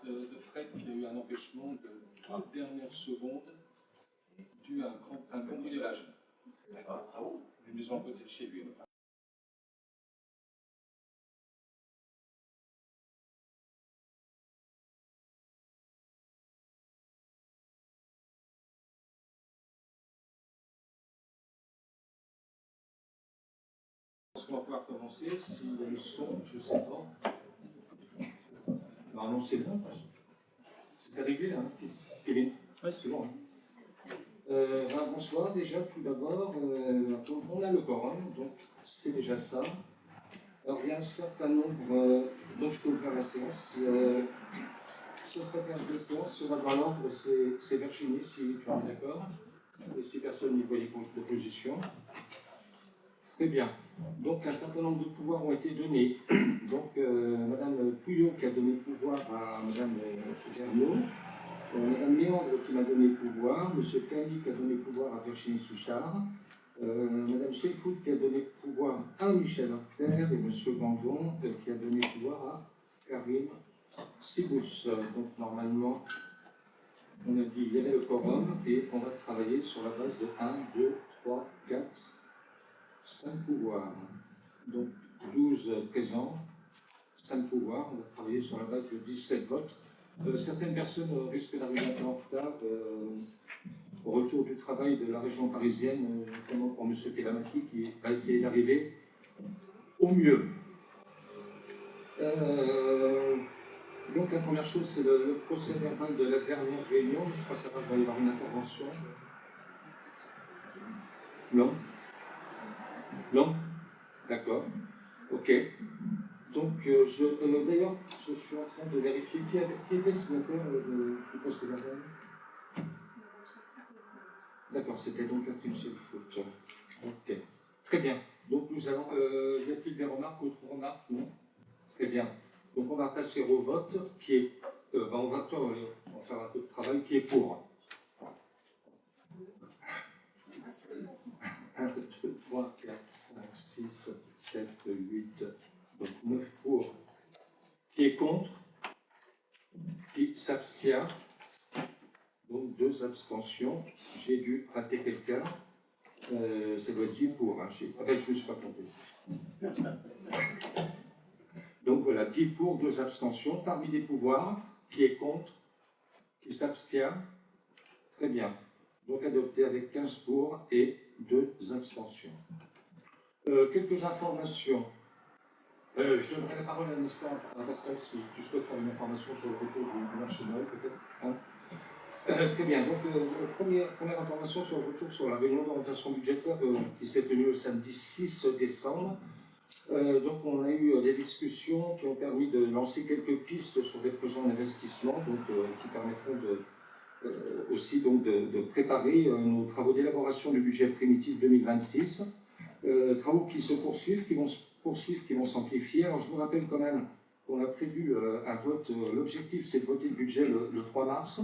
de Fred qui a eu un empêchement de toute dernière seconde dû à un cambriolage. Une maison à côté de chez lui. On va pouvoir commencer. S'il y a le son, je ne sais pas. Normalement, c'est bon. C'est réglé, là, Kevin? Oui, c'est bon. Bonsoir, déjà, tout d'abord. On a le quorum, donc c'est déjà ça. Alors, il y a un certain nombre dont je peux ouvrir la séance. Secrétaire de séance, sur l'ordre, c'est Virginie, si tu es d'accord. Et si personne n'y voyait d'opposition. Très bien. Donc, un certain nombre de pouvoirs ont été donnés. Donc, Madame Pouillot qui a donné le pouvoir à Madame Vergniaud, Madame Méandre qui m'a donné le pouvoir, Monsieur Cali qui a donné le pouvoir à Virginie Souchard, Madame Chelfout qui a donné le pouvoir à Michel Arter et Monsieur Gandon qui a donné le pouvoir à Karim Sibous. Donc, normalement, on a dit il y avait le quorum et on va travailler sur la base de 1, 2, 3, 4, 5 pouvoirs. Donc 12 présents, 5 pouvoirs. On va travailler sur la base de 17 votes. Certaines personnes risquent d'arriver un peu en retard au retour du travail de la région parisienne, notamment pour M. Pélamati qui va essayer d'arriver au mieux. Donc la première chose, c'est le procès verbal de la dernière réunion. Je crois que ça va y avoir une intervention. Non? Non? D'accord. Ok. Donc, d'ailleurs, je suis en train de vérifier qui était signataire du procès verbal. D'accord, c'était donc Catherine Chelfout. Ok. Très bien. Donc, nous allons. Y a-t-il des remarques, autres remarques? Non? Très bien. Donc, on va passer au vote qui est. On va faire un peu de travail qui est pour. 1, 2, 3, 4, 5, 6, 7, 8, donc 9 pour. Qui est contre? Qui s'abstient? Donc 2 abstentions. J'ai dû rater quelqu'un. Ça doit être 10 pour. Hein. Je ne me suis pas compté. Donc voilà, 10 pour, 2 abstentions. Parmi les pouvoirs, qui est contre? Qui s'abstient? Très bien. Donc adopté avec 15 pour et 2 abstentions. Quelques informations. Je donnerai la parole à l'instant à Pascal si tu souhaites faire une information sur le retour du marché de Noël, peut-être. Hein, très bien. Donc, première information sur le retour sur la réunion d'orientation budgétaire qui s'est tenue le samedi 6 décembre. Donc, on a eu des discussions qui ont permis de lancer quelques pistes sur des projets en investissement, donc, qui permettront aussi donc, de préparer nos travaux d'élaboration du budget primitif 2026. Travaux qui se poursuivent, qui vont s'amplifier. Alors je vous rappelle quand même qu'on a prévu un vote, l'objectif c'est de voter le budget le 3 mars.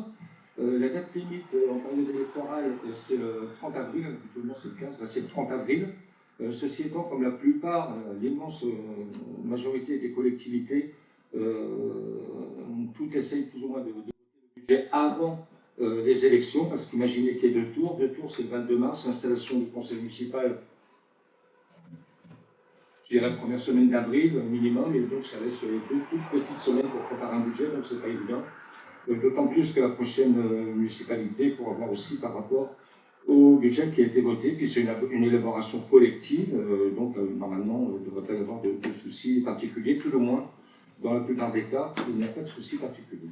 La date limite en période électorale c'est le 30 avril, habituellement c'est le 15, c'est le 30 avril. Ceci étant, comme la plupart, l'immense majorité des collectivités, tout essaye plus ou moins de voter le budget avant les élections, parce qu'imaginez qu'il y ait 2 tours. 2 tours c'est le 22 mars, installation du conseil municipal. Je dirais la première semaine d'avril minimum, et donc ça laisse 2 toutes petites semaines pour préparer un budget, donc c'est pas évident. D'autant plus que la prochaine municipalité pourra voir aussi par rapport au budget qui a été voté, puis c'est une élaboration collective, donc normalement il ne devrait pas y avoir de soucis particuliers, tout au moins dans la plupart des cas, il n'y a pas de soucis particuliers.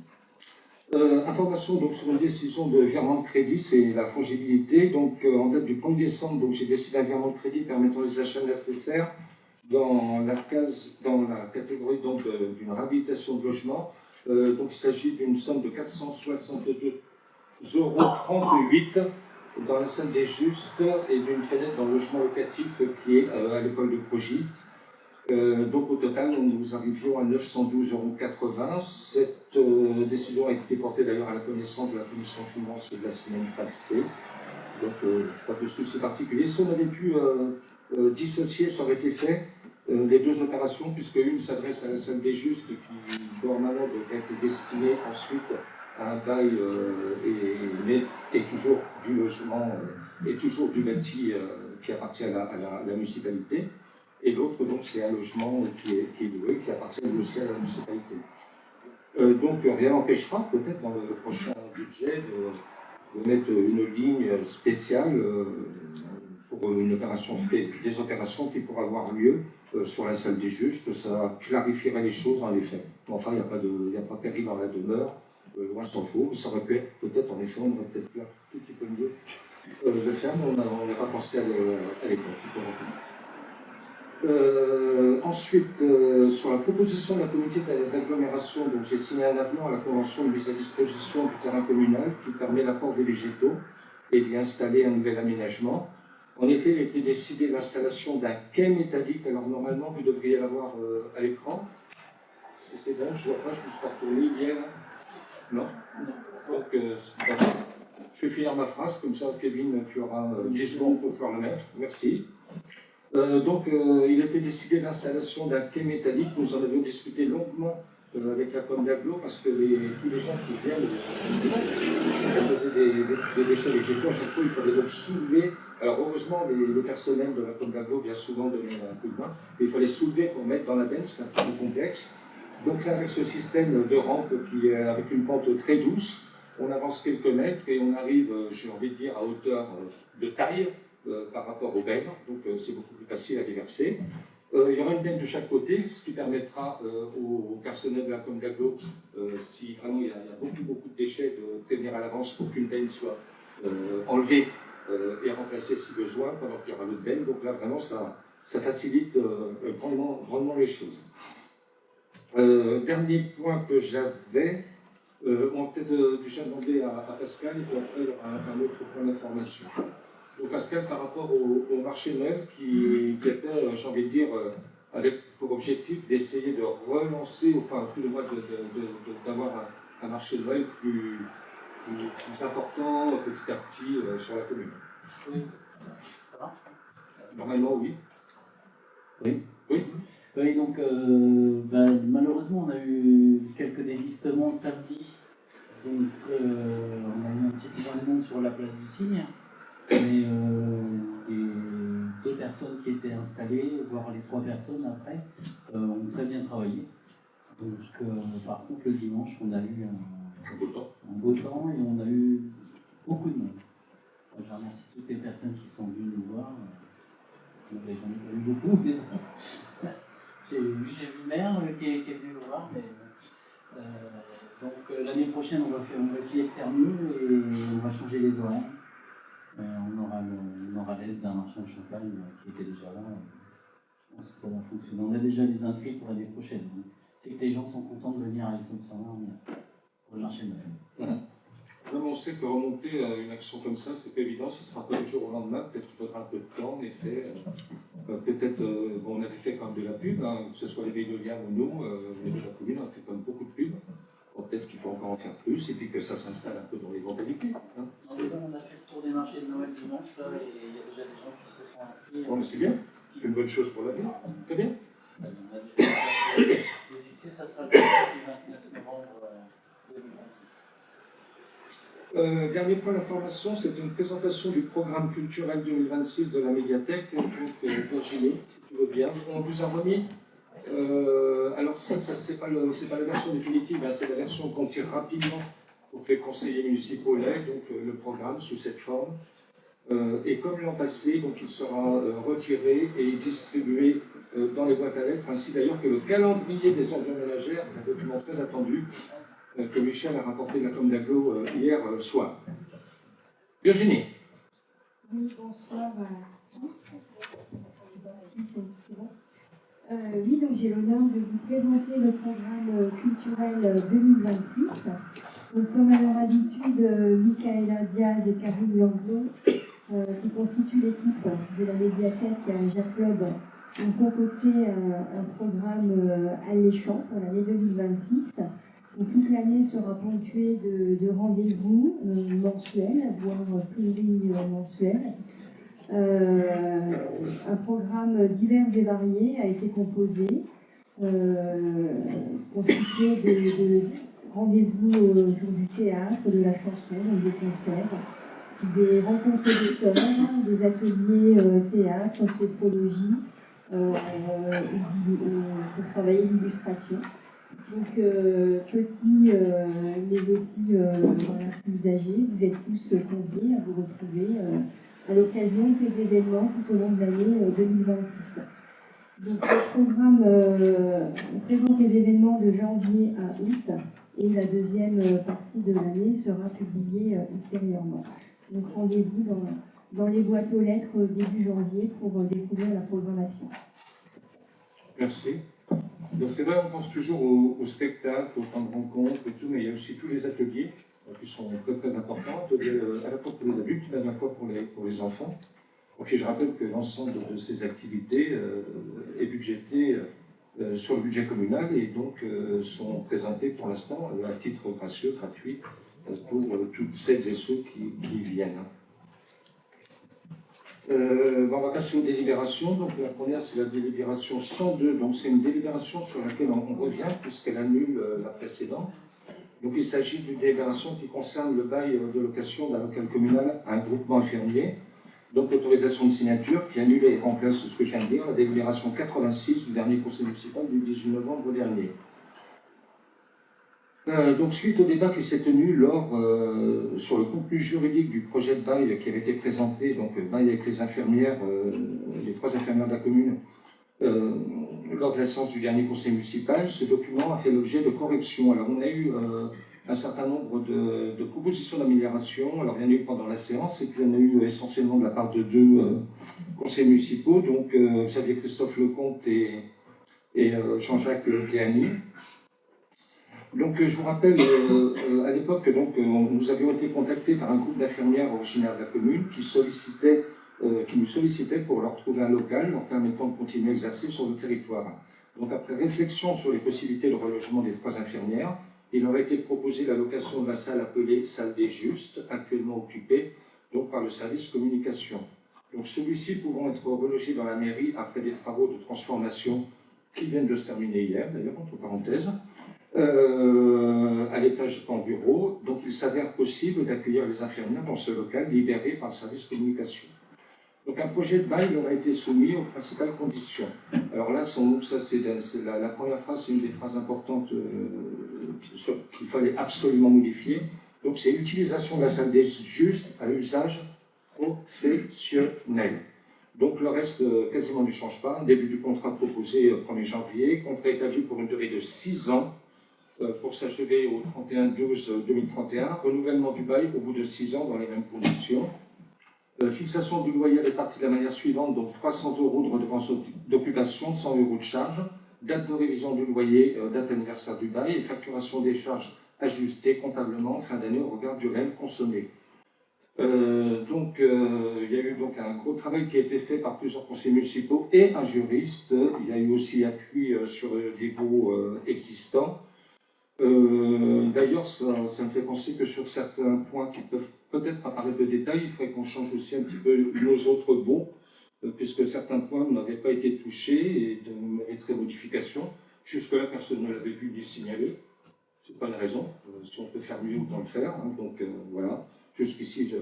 Information donc, sur une décision de virement de crédit, c'est la fongibilité. Donc en date du 1er décembre, j'ai décidé un virement de crédit permettant les achats nécessaires dans la catégorie d'une réhabilitation de logement. Donc il s'agit d'une somme de 462,38 € dans la salle des Justes et d'une fenêtre dans le logement locatif qui est à l'école de Progy. Donc au total, nous arrivions à 912,80 €. Cette décision a été portée d'ailleurs à la connaissance de la commission finance de la semaine passée. Donc pas de souci particulier. Si on avait pu dissocier, ça aurait été fait. Les 2 opérations, puisque une s'adresse à la salle des Justes qui normalement devrait être destiné ensuite à un bail et toujours du logement et toujours du bâti qui appartient à la municipalité. Et l'autre, donc, c'est un logement qui est loué, qui appartient aussi à la municipalité. Donc, rien n'empêchera peut-être dans le prochain budget de mettre une ligne spéciale pour des opérations qui pourraient avoir lieu sur la salle des juges, que ça clarifierait les choses en effet. Enfin, il n'y a pas de péril dans la demeure, loin s'en faut, mais ça aurait pu être peut-être, en effet, on aurait peut-être pu un tout petit peu mieux le faire, mais on n'a pas pensé à l'époque, il faut retenir. Ensuite, sur la proposition de la communauté d'agglomération, donc j'ai signé un avenant à la convention de mise à disposition du terrain communal qui permet l'apport des végétaux et d'y installer un nouvel aménagement. En effet, il a été décidé l'installation d'un quai métallique. Alors normalement, vous devriez l'avoir à l'écran. Si c'est bon, je ne vois pas, je me suis pas retourné hier. Non. Donc, je vais finir ma phrase, comme ça, Kevin, tu auras 10 secondes pour pouvoir le mettre. Merci. Donc, il a été décidé l'installation d'un quai métallique. Nous en avions discuté longuement avec la com d'Aglo, parce que tous les gens qui viennent déposer des déchets végétaux, à chaque fois, il fallait donc soulever. Alors, heureusement, le personnel de la com d'Aglo vient souvent donner un coup de main, mais il fallait soulever pour mettre dans la benne, c'est un peu plus complexe. Donc là, avec ce système de rampe qui est avec une pente très douce, on avance quelques mètres et on arrive, j'ai envie de dire, à hauteur de taille par rapport aux bennes, donc c'est beaucoup plus facile à déverser. Il y aura une benne de chaque côté, ce qui permettra au personnel de la com d'Aglo, si vraiment il y a beaucoup de déchets, de prévenir à l'avance pour qu'une benne soit enlevée et remplacée si besoin, pendant qu'il y aura l'autre benne. Donc là, vraiment, ça facilite grandement les choses. Dernier point que j'avais, on va peut-être déjà demander à Pascal, et puis après il y aura un autre point d'information. Donc Pascal, par rapport au marché Noël, qui était, j'ai envie de dire, avec pour objectif d'essayer de relancer, enfin tout le mois d'avoir un marché Noël plus important petit à petit sur la commune. Oui, ça va. Normalement, oui. Oui. Oui. Oui, donc malheureusement on a eu quelques désistements samedi, donc on a eu un petit peu moins de monde sur la place du Cygne, mais les 2 personnes qui étaient installées, voire les 3 personnes après, ont très bien travaillé. Donc par contre le dimanche on a eu un beau temps et on a eu beaucoup de monde. Je remercie toutes les personnes qui sont venues nous voir. J'en ai pas eu beaucoup, mais j'ai vu le maire qui est venu nous voir, mais donc l'année prochaine on va essayer de faire mieux et on va changer les horaires. On aura l'aide d'un marchand de champagne qui était déjà là. Je pense que ça va fonctionner. On a déjà les inscrits pour l'année prochaine. C'est que les gens sont contents de venir à Aix-en-Provence pour le marché de Noël. Voilà. Même on sait que remonter une action comme ça, c'est pas évident, ce ne sera pas du jour au lendemain, peut-être qu'il faudra un peu de temps, en effet. Peut-être, bon, on avait fait quand même de la pub, hein, que ce soit les Védoliens ou nous, au niveau de la commune, on a fait quand même beaucoup de pub. Bon, peut-être qu'il faut encore en faire plus, et puis que ça s'installe un peu dans les vendalités. Hein. On a fait le tour des marchés de Noël dimanche, là, et il y a déjà des gens qui se sont inscrits. Bon, mais c'est bien, c'est une bonne chose pour l'avenir. Très bien. On a déjà fixé, ça sera le 29 novembre 2026. Dernier point d'information, c'est une présentation du programme culturel 2026 de la médiathèque, donc Virginie, si tu veux bien. On vous a remis, alors ça c'est pas la version définitive, hein, c'est la version qu'on tire rapidement pour que les conseillers municipaux l'aient, donc le programme sous cette forme. Et comme l'an passé, donc il sera retiré et distribué dans les boîtes à lettres, ainsi d'ailleurs que le calendrier des ordures ménagères, un document très attendu, que Michel a rapporté de la com d'Aglo hier soir. Virginie. Oui, bonsoir à tous. Si c'est bon. Oui, donc j'ai l'honneur de vous présenter le programme culturel 2026. Donc, comme à leur habitude, Michaela Diaz et Karine Langlo, qui constituent l'équipe de la médiathèque Jacques Club, ont concocté un programme alléchant pour l'année 2026. Donc, toute l'année sera ponctuée de rendez-vous mensuels, voire plurimensuels. Un programme divers et varié a été composé. constitué de rendez-vous autour du théâtre, de la chanson, donc des concerts, des rencontres d'auteurs, des ateliers théâtre, sophrologie, pour travailler l'illustration. Donc, petits, mais aussi voilà, plus âgés, vous êtes tous conviés à vous retrouver à l'occasion de ces événements tout au long de l'année 2026. Donc, le programme présente les événements de janvier à août et la deuxième partie de l'année sera publiée ultérieurement. Donc, rendez-vous dans les boîtes aux lettres début janvier pour découvrir la programmation. Merci. Donc c'est vrai, on pense toujours au spectacle, aux temps de rencontre et tout, mais il y a aussi tous les ateliers qui sont très très importants, ateliers à la fois pour les adultes, mais à la fois pour les enfants. Donc, je rappelle que l'ensemble de ces activités est budgété sur le budget communal et donc sont présentées pour l'instant à titre gracieux, gratuit, pour toutes celles et ceux qui viennent. On va passer aux délibérations. Donc, la première, c'est la délibération 102. Donc, c'est une délibération sur laquelle on revient, puisqu'elle annule la précédente. Donc, il s'agit d'une délibération qui concerne le bail de location d'un local communal à un groupement infirmier. Donc, l'autorisation de signature qui annule et remplace ce que je viens de dire, la délibération 86 du dernier conseil municipal du 18 novembre dernier. Donc, suite au débat qui s'est tenu sur le contenu juridique du projet de bail qui avait été présenté, donc bail avec les infirmières, les 3 infirmières de la commune, lors de la séance du dernier conseil municipal, ce document a fait l'objet de corrections. Alors, on a eu un certain nombre de propositions d'amélioration. Alors, il y en a eu pendant la séance, et puis il y en a eu essentiellement de la part de 2 conseils municipaux, donc Xavier Christophe Lecomte et Jean-Jacques Théani. Donc, je vous rappelle, à l'époque, nous avions été contactés par un groupe d'infirmières originaires de la commune qui nous sollicitait pour leur trouver un local leur permettant de continuer à exercer sur le territoire. Donc, après réflexion sur les possibilités de relogement des 3 infirmières, il leur a été proposé la location de la salle appelée salle des Justes, actuellement occupée donc, par le service communication. Donc, celui-ci pouvant être relogé dans la mairie après des travaux de transformation qui viennent de se terminer hier, d'ailleurs, entre parenthèses, à l'étage en bureau. Donc, il s'avère possible d'accueillir les infirmières dans ce local libéré par le service communication. Donc, un projet de bail leur a été soumis aux principales conditions. Alors là, la première phrase, c'est une des phrases importantes qu'il fallait absolument modifier. Donc, c'est l'utilisation de la salle des Justes à usage professionnel. Donc, le reste quasiment ne change pas. Début du contrat proposé 1er janvier, contrat établi pour une durée de 6 ans pour s'achever au 31/12/2031. Renouvellement du bail au bout de 6 ans dans les mêmes conditions. Fixation du loyer réparti de la manière suivante, donc 300 € de redevance d'occupation, 100 € de charge, date de révision du loyer, date anniversaire du bail et facturation des charges ajustées comptablement en fin d'année au regard du réel consommé. Il y a eu donc un gros travail qui a été fait par plusieurs conseillers municipaux et un juriste. Il y a eu aussi appui sur des baux existants. D'ailleurs, ça me fait penser que sur certains points qui peuvent peut-être apparaître de détail, il faudrait qu'on change aussi un petit peu nos autres baux, puisque certains points n'avaient pas été touchés et mériteraient modification. Jusque-là, personne ne l'avait vu ni signalé. Ce n'est pas une raison. Si on peut faire mieux, autant le faire. Hein, voilà. Jusqu'ici,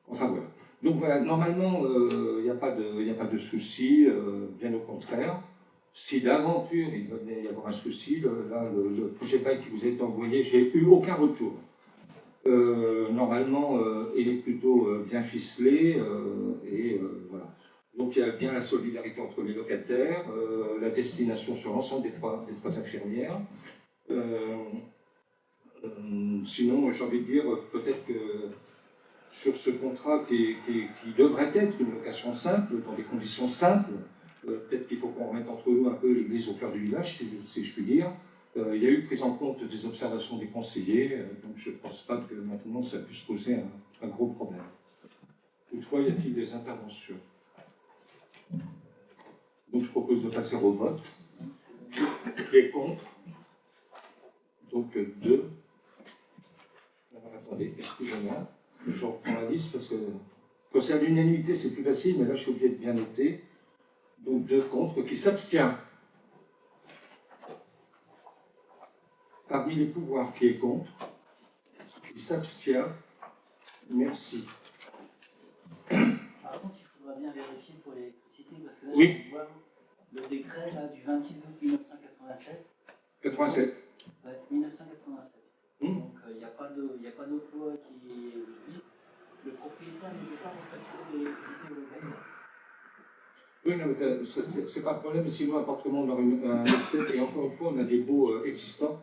enfin voilà. Donc voilà, normalement, il n'y a pas de souci, bien au contraire. Si d'aventure il venait y avoir un souci, le projet de bail qui vous a été envoyé, j'ai eu aucun retour. Normalement, il est plutôt bien ficelé voilà. Donc il y a bien la solidarité entre les locataires, la destination sur l'ensemble des trois infirmières. Sinon, j'ai envie de dire peut-être que sur ce contrat qui devrait être une location simple, dans des conditions simples, peut-être qu'il faut qu'on remette entre nous un peu l'église au cœur du village, si je puis dire. Il y a eu prise en compte des observations des conseillers, donc je ne pense pas que maintenant ça puisse poser un gros problème. Toutefois, y a-t-il des interventions? Donc je propose de passer au vote. Qui est contre? Donc 2. Alors attendez, excusez-moi, je reprends la liste parce que quand c'est à l'unanimité c'est plus facile, mais là je suis obligé de bien noter. Donc 2 contre, qui s'abstient. parmi les pouvoirs qui est contre, qui s'abstient. Merci. Par contre, il faudra bien vérifier pour l'électricité, parce que là, Oui. je vois le décret là, du 26 août 1987. 87. Ouais, 1987. Hmm. Donc, il n'y a pas d'autre loi qui est aujourd'hui. Le propriétaire ne peut pas refacturer l'électricité au grec. Oui, non, mais c'est pas un problème, sinon n'importe comment on aura un excès, et encore une fois, on a des baux existants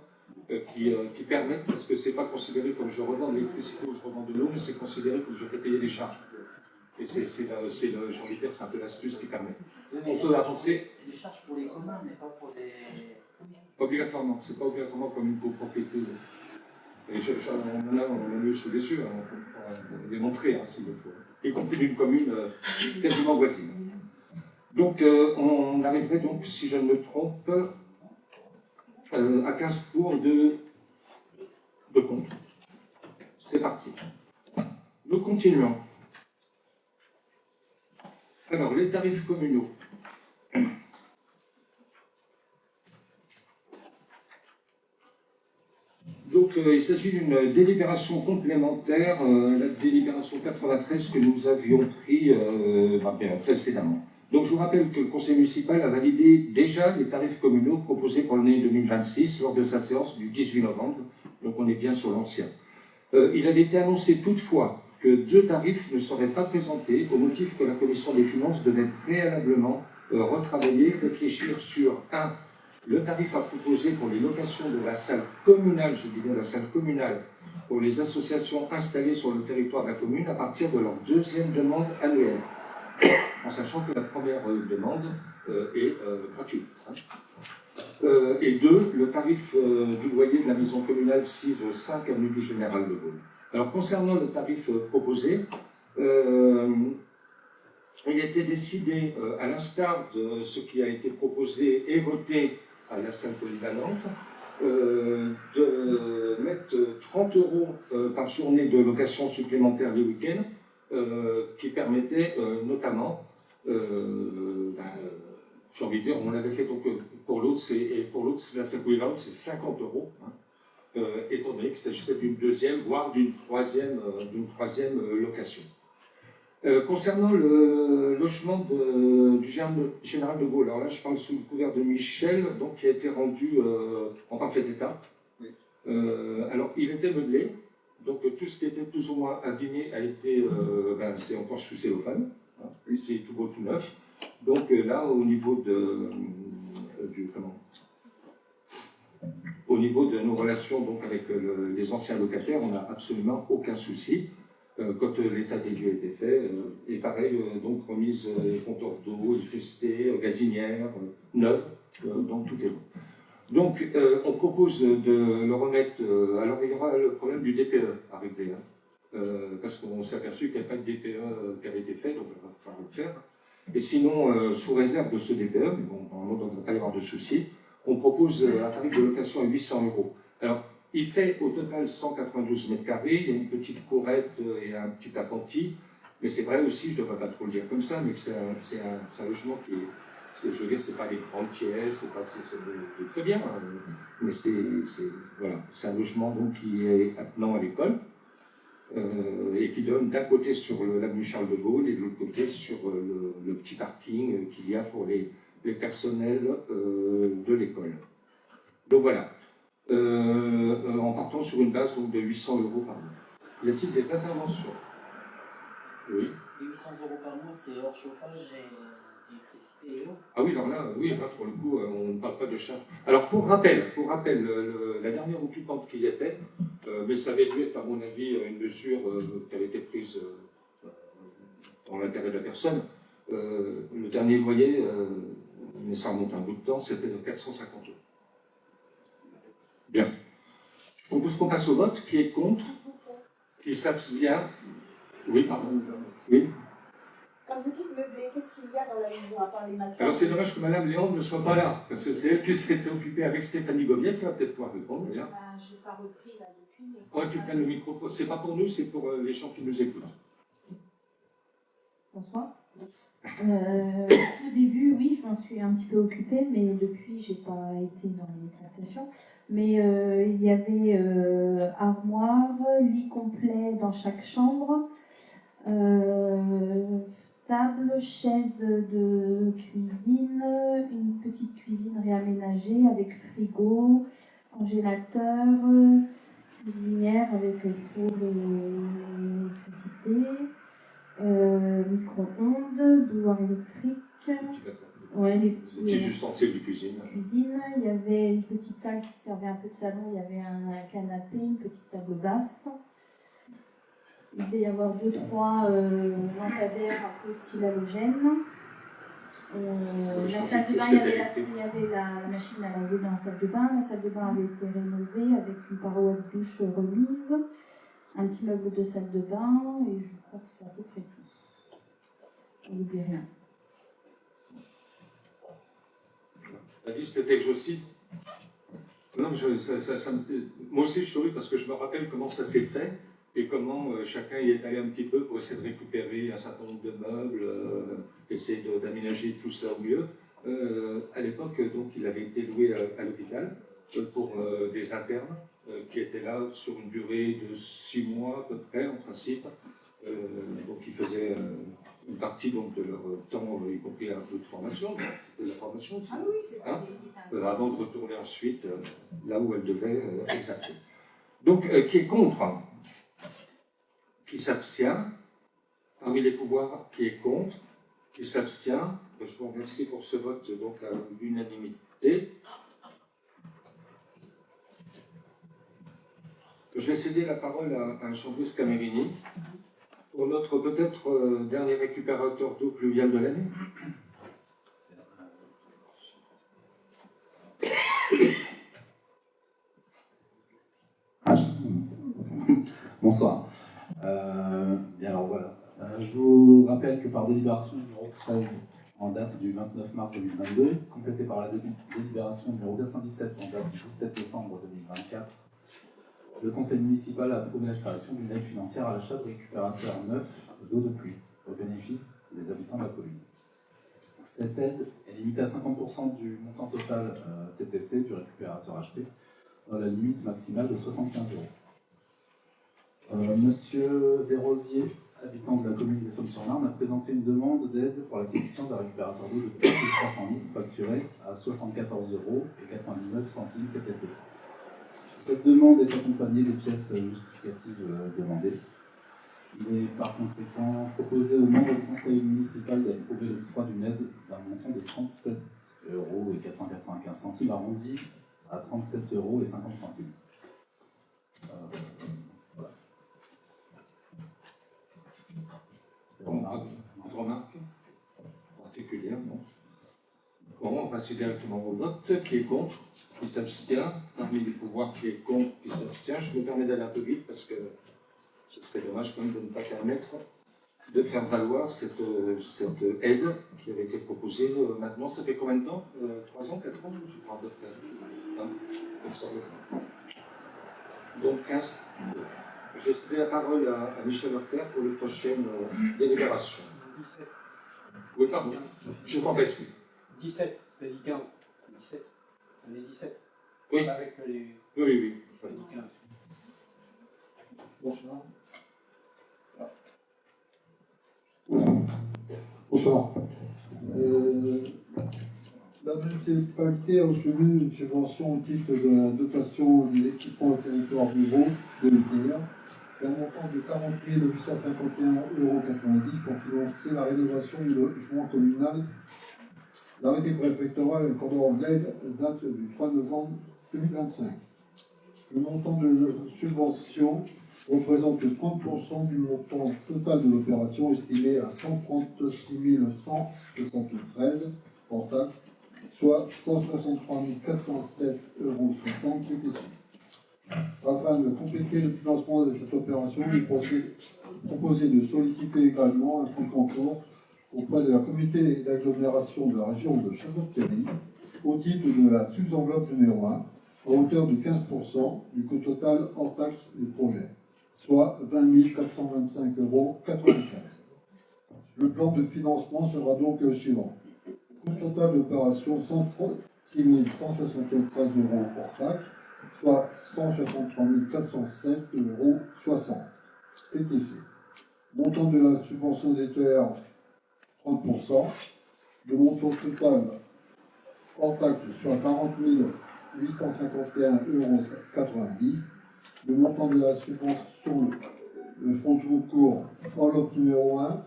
qui permettent, parce que c'est pas considéré comme je revends de l'électricité ou je revends de l'eau, mais c'est considéré que je fais payer des charges. Et j'ai envie de dire, c'est un peu l'astuce qui permet. On peut avancer. Les charges pour les communs, mais pas pour les... Obligatoirement, c'est pas obligatoirement comme une copropriété. Et on a eu sous les yeux, on peut démontrer s'il le faut. Y compris d'une commune quasiment voisine. Donc on arriverait donc, si je ne me trompe, à 15 pour de contre. C'est parti. Nous continuons. Alors, les tarifs communaux. Donc, il s'agit d'une délibération complémentaire, la délibération 93 que nous avions pris précédemment. Donc, je vous rappelle que le conseil municipal a validé déjà les tarifs communaux proposés pour l'année 2026 lors de sa séance du 18 novembre. Donc, on est bien sur l'ancien. Il avait été annoncé toutefois que 2 tarifs ne seraient pas présentés au motif que la commission des finances devait préalablement retravailler, réfléchir sur 1. Le tarif à proposer pour les locations de la salle communale, je dis bien la salle communale, pour les associations installées sur le territoire de la commune à partir de leur 2e demande annuelle, en sachant que la première demande est gratuite. Et 2, le tarif du loyer de la maison communale 6-5 avenue du Général de Gaulle. Alors, concernant le tarif proposé, il a été décidé, à l'instar de ce qui a été proposé et voté à la salle polyvalente, de mettre 30 € par journée de location supplémentaire les week-ends, qui permettait notamment, j'ai envie de dire, on l'avait fait donc pour l'autre, la salle polyvalente, c'est 50 €. Étant donné qu'il s'agissait d'une 2e, voire d'une 3e location. Concernant le logement du Général de Gaulle, alors là je parle sous le couvert de Michel, donc qui a été rendu en parfait état. Oui. Alors il était meublé, donc tout ce qui était plus ou moins abîmé a été, c'est encore sous cellophane, hein, c'est tout beau, tout neuf. Donc là au niveau au niveau de nos relations donc, avec les anciens locataires, on n'a absolument aucun souci quand l'état des lieux était fait. Et pareil, donc remise compteurs d'eau, électricité, gazinière, neuve, donc tout est bon. Donc on propose de le remettre. Alors il y aura le problème du DPE à régler, hein, parce qu'on s'est aperçu qu'il n'y avait pas de DPE qui avait été fait, donc il va falloir le faire. Et sinon, sous réserve de ce DPE, mais bon, normalement, il ne devrait pas y avoir de souci, on propose un tarif de location à 800 €. Alors, il fait au total 192 mètres carrés, il y a une petite courette et un petit appentis, mais c'est vrai aussi, je ne devrais pas trop le dire comme ça, mais que c'est un logement qui est, je veux dire, c'est pas des grandes pièces, c'est très bien, hein, mais c'est un logement donc, qui est attenant à l'école, et qui donne d'un côté sur l'avenue Charles de Gaulle et de l'autre côté sur le petit parking qu'il y a pour les personnels de l'école. Donc voilà, en partant sur une base donc, de 800 € par mois. Y a-t-il des interventions? Oui. Les 800 € par mois, c'est hors chauffage et électricité et eau? Ah oui, alors là, oui, là, pour le coup, on ne parle pas de charge. Alors pour rappel, la dernière occupante qui y était, mais ça avait dû être, à mon avis, une mesure qui avait été prise dans l'intérêt de la personne. Le dernier loyer, mais ça remonte un bout de temps, c'était de 450 €. Bien. Je propose qu'on passe au vote. Qui est contre? Qui s'abstient? Oui, pardon. Oui. Quand vous dites meublé, qu'est-ce qu'il y a dans la maison à part les matelas? Alors c'est dommage que Mme Léon ne soit pas là, parce que c'est elle qui s'était occupée avec Stéphanie Gobiet, qui va peut-être pouvoir répondre d'ailleurs. Je n'ai pas repris là depuis. Mais Ouais, tu prennes le micro. C'est pas pour nous, c'est pour les gens qui nous écoutent. François. Tout début, oui, je m'en suis un petit peu occupée, mais depuis, j'ai pas été dans les tractations. Mais il y avait armoire, lit complet dans chaque chambre, table, chaise de cuisine, une petite cuisine réaménagée avec frigo, congélateur, cuisinière avec four et électricité. Micro-ondes, bouilloire électrique, ouais, les petits ustensiles de cuisine. Cuisine. Il y avait une petite salle qui servait un peu de salon, il y avait un canapé, une petite table basse. Il devait y avoir 2-3 lampadaires un peu style halogène. La salle de bain, il y avait la machine à laver dans la salle de bain. La salle de bain avait été rénovée avec une paroi de douche remise. Un petit meuble de salle de bain, et je crois que c'est à peu près tout. On n'oublie rien. La liste est exhaustive. Non, moi aussi je souris parce que je me rappelle comment ça s'est fait et comment chacun y est allé un petit peu pour essayer de récupérer un certain nombre de meubles, essayer d'aménager tout cela au mieux. À l'époque, donc, il avait été loué à l'hôpital pour des internes qui étaient là sur une durée de 6 mois à peu près en principe. Donc ils faisaient une partie donc, de leur temps, y compris un peu de formation. C'était la formation aussi. Ah oui, c'est vrai. Avant de retourner ensuite là où elle devait exercer. Donc qui est contre, qui s'abstient, parmi les pouvoirs qui est contre, qui s'abstient. Je vous remercie pour ce vote donc à l'unanimité. Je vais céder la parole à Jean-Brice Camerini pour notre peut-être dernier récupérateur d'eau pluviale de l'année. Bonsoir. Bien alors voilà. Je vous rappelle que par délibération numéro 13 en date du 29 mars 2022, complétée par la délibération numéro 97 en date du 17 décembre 2024, le conseil municipal a approuvé la création d'une aide financière à l'achat de récupérateurs neufs d'eau de pluie au bénéfice des habitants de la commune. Cette aide est limitée à 50% du montant total TTC du récupérateur acheté, dans la limite maximale de 75 €. Monsieur Desrosiers, habitant de la commune des Sommes-sur-Marne, a présenté une demande d'aide pour l'acquisition d'un récupérateur d'eau de plus de 300 litres facturé à 74,99 € TTC. Cette demande est accompagnée des pièces justificatives demandées. Il est par conséquent proposé aux membres du conseil municipal d'approuver l'octroi d'une aide d'un montant de 37,495 € arrondi à 37,50 €. Voilà. Une remarque particulière, non? Bon, on passe directement au vote. Qui est contre? Qui s'abstient? Parmi les pouvoirs, qui est contre? Qui s'abstient? Je me permets d'aller un peu vite parce que ce serait dommage quand même de ne pas permettre de faire valoir cette aide qui avait été proposée. Maintenant, ça fait combien de temps? 3 ans, 4 ans? Je crois à peu près. Donc 15. Je cédé la parole à Michel Horter pour les prochaines délibérations. 17. Oui, pardon. Je m'en excuse. 17, t'as dit 15. 17. On est 17. Oui. Avec les. Oui. T'as dit 15. Bonsoir. Bonsoir. La municipalité a obtenu une subvention au titre de la dotation des équipements au territoire ruraux de l'UTR d'un montant de 40 851,90 € pour financer la rénovation du logement communal. L'arrêté préfectoral accordant l'aide date du 3 novembre 2025. Le montant de la subvention représente 30% du montant total de l'opération, estimé à 136 173 hors taxe, soit 163 407,60 € TTC. Afin de compléter le financement de cette opération, il est proposé de solliciter également un fonds concours auprès de la communauté d'agglomération de la région de Château-Thierry au titre de la sous-enveloppe numéro 1 à hauteur de 15% du coût total hors taxe du projet, soit 20 425,95 €. Le plan de financement sera donc le suivant. Coût total d'opération 136 173 € hors taxe, soit 163 407,60 € TTC. Montant de la subvention des TER 30%. Le montant total hors taxe soit 40 851,90 €. Le montant de la subvention, le fonds de concours, enveloppe numéro 1,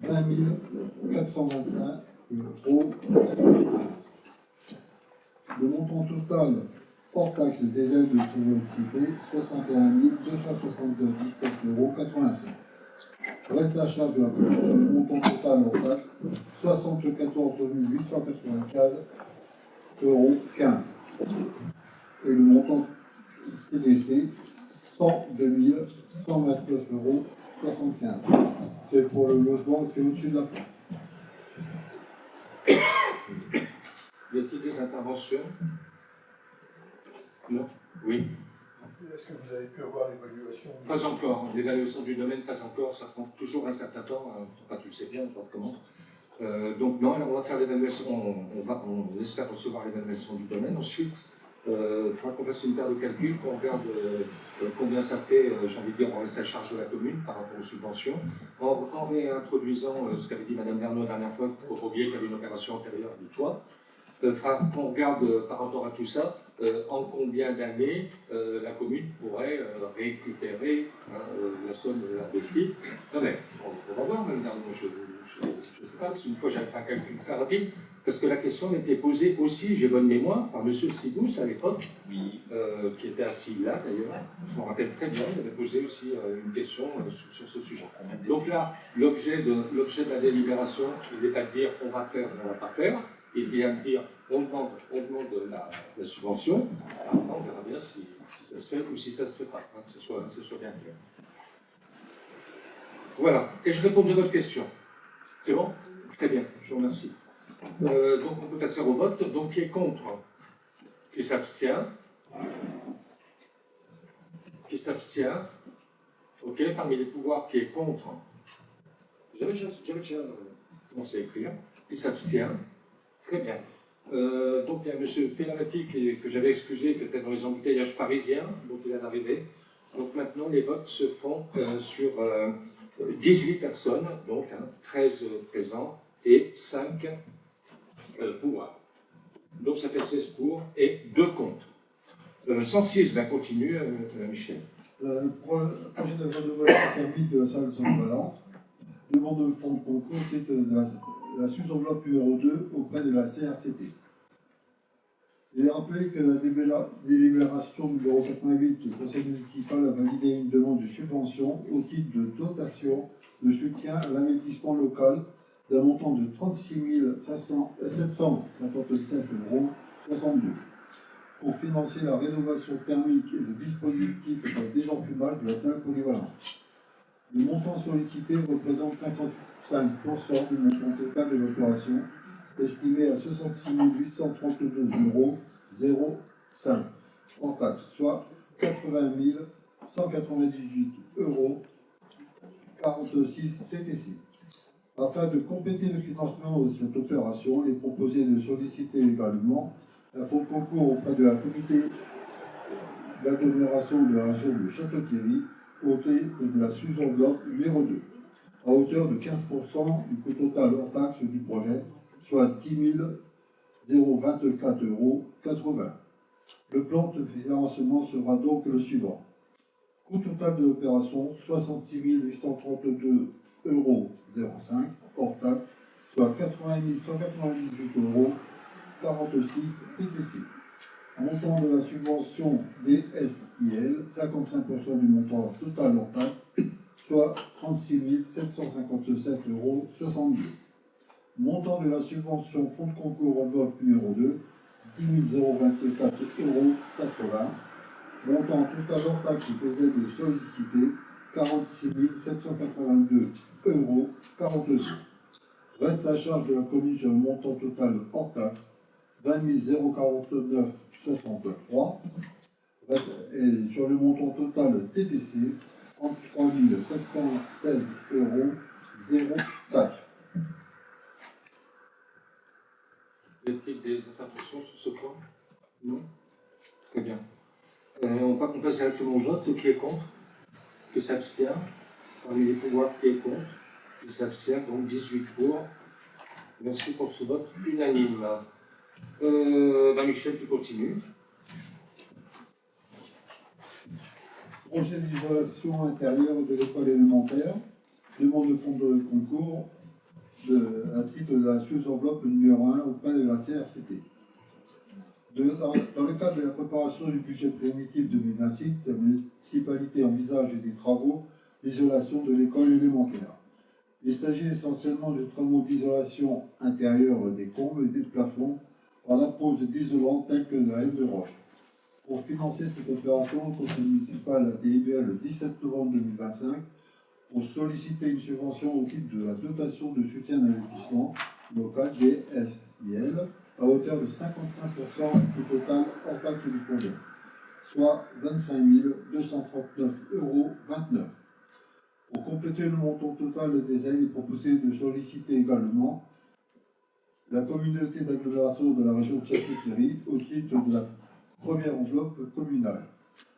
20 425 €. Le montant total hors taxe des aides de publicité, 61 272,87,85 €. Reste à charge de la production, le montant total hors taxe, 74 895,15 €. Et le montant TDC, 102 129,75 €. C'est pour le logement qui est au-dessus de la plaque. Y a-t-il des interventions? Non? Oui. Est-ce que vous avez pu avoir l'évaluation? Pas encore. L'évaluation du domaine, pas encore. Ça prend toujours un certain temps. Enfin, tu le sais bien, n'importe comment. Donc non, alors on va faire l'évaluation. On espère recevoir l'évaluation du domaine. Ensuite, il faudra qu'on fasse une paire de calculs, qu'on regarde combien ça fait, j'ai envie de dire, en reste à charge de la commune par rapport aux subventions, en réintroduisant ce qu'avait dit Mme Verneau la dernière fois, pour oublier qu'il y avait une opération antérieure du toit. On regarde par rapport à tout ça, en combien d'années la commune pourrait récupérer la somme investie. Non mais, on va voir, Mme Verneau, je ne sais pas, parce qu'une fois j'avais fait un calcul très rapide, parce que la question a été posée aussi, j'ai bonne mémoire, par M. Sidous à l'époque, qui était assis là d'ailleurs, je m'en rappelle très bien, il avait posé aussi une question sur ce sujet. Donc là, l'objet de la délibération, il n'est pas de dire on va faire ou on ne va pas faire, il vient de dire on demande la subvention, après on verra bien si ça se fait ou si ça ne se fait pas, hein, que ce soit bien clair. Voilà, et je réponds à votre question. C'est bon? Très bien, je vous remercie. Donc on peut passer au vote. Donc qui est contre? Qui s'abstient? Qui s'abstient? Ok, parmi les pouvoirs, qui est contre? J'avais déjà commencé à écrire. Qui s'abstient? Très bien. Donc il y a M. Pélamati que j'avais excusé, qui était dans les embouteillages parisiens, donc il vient d'arriver. Donc maintenant les votes se font sur 18 personnes, donc 13 présents et 5 pouvoirs. Donc ça fait 16 pour et 2 contre. 106, ben continue, Michel. Projet de rénovation thermique de la salle zone valente. Demande de fonds de concours, c'est la sous-enveloppe numéro 2 auprès de la CRCT. Il est rappelé que la délibération numéro 88 du Conseil municipal a validé une demande de subvention au titre de dotation de soutien à l'investissement local d'un montant de 36 757,62 € pour financer la rénovation thermique et le dispositif de désenfumage de la salle polyvalente. Le montant sollicité représente 55% du montant total de l'opération, estimé à 66 832,05 € en taxe, soit 80 198,46 € TTC. Afin de compléter le financement de cette opération, il est proposé de solliciter également un fonds de concours auprès de la communauté d'agglomération de la région de Château-Thierry, au titre de la sous-enveloppe numéro 2, à hauteur de 15% du coût total hors taxe du projet, soit 10 024,80 €. Le plan de financement sera donc le suivant. Coût total de l'opération, 66 832,05 € hors taxe, soit 80 198,46 € TTC. Montant de la subvention DSIL, 55% du montant total hors taxe, soit 36 757,72 €. Montant de la subvention fonds de concours enveloppe numéro 2, 10 024,80 €. Montant total hors taxe des aides sollicitées, 46 782,42 €. Reste à charge de la commune sur le montant total hors taxe, 20 049,63 €. Et sur le montant total TTC, 33 416,04 €. des interventions sur ce point? Non? Très bien. On passe directement au vote. Qui est contre? Qui s'abstient? Parmi les pouvoirs, qui est contre? Qui s'abstient? Donc 18 pour. Merci pour ce vote unanime. Michel, tu continues. Projet d'isolation intérieure de l'école élémentaire. Demande de fonds de concours à titre de la sous-enveloppe numéro 1 auprès de la CRCT. Dans le cadre de la préparation du budget primitif 2026, la municipalité envisage des travaux d'isolation de l'école élémentaire. Il s'agit essentiellement de travaux d'isolation intérieure des combles et des plafonds par la pose d'isolants tels que la haine de roche. Pour financer cette opération, le conseil municipal a délibéré le 17 novembre 2025 pour solliciter une subvention au titre de la dotation de soutien d'investissement local DSIL à hauteur de 55% du total hors taxe du projet, soit 25 239,29 €. Pour compléter le montant total des aides, il est proposé de solliciter également la communauté d'agglomération de la région de Château-Thierry au titre de la première enveloppe communale,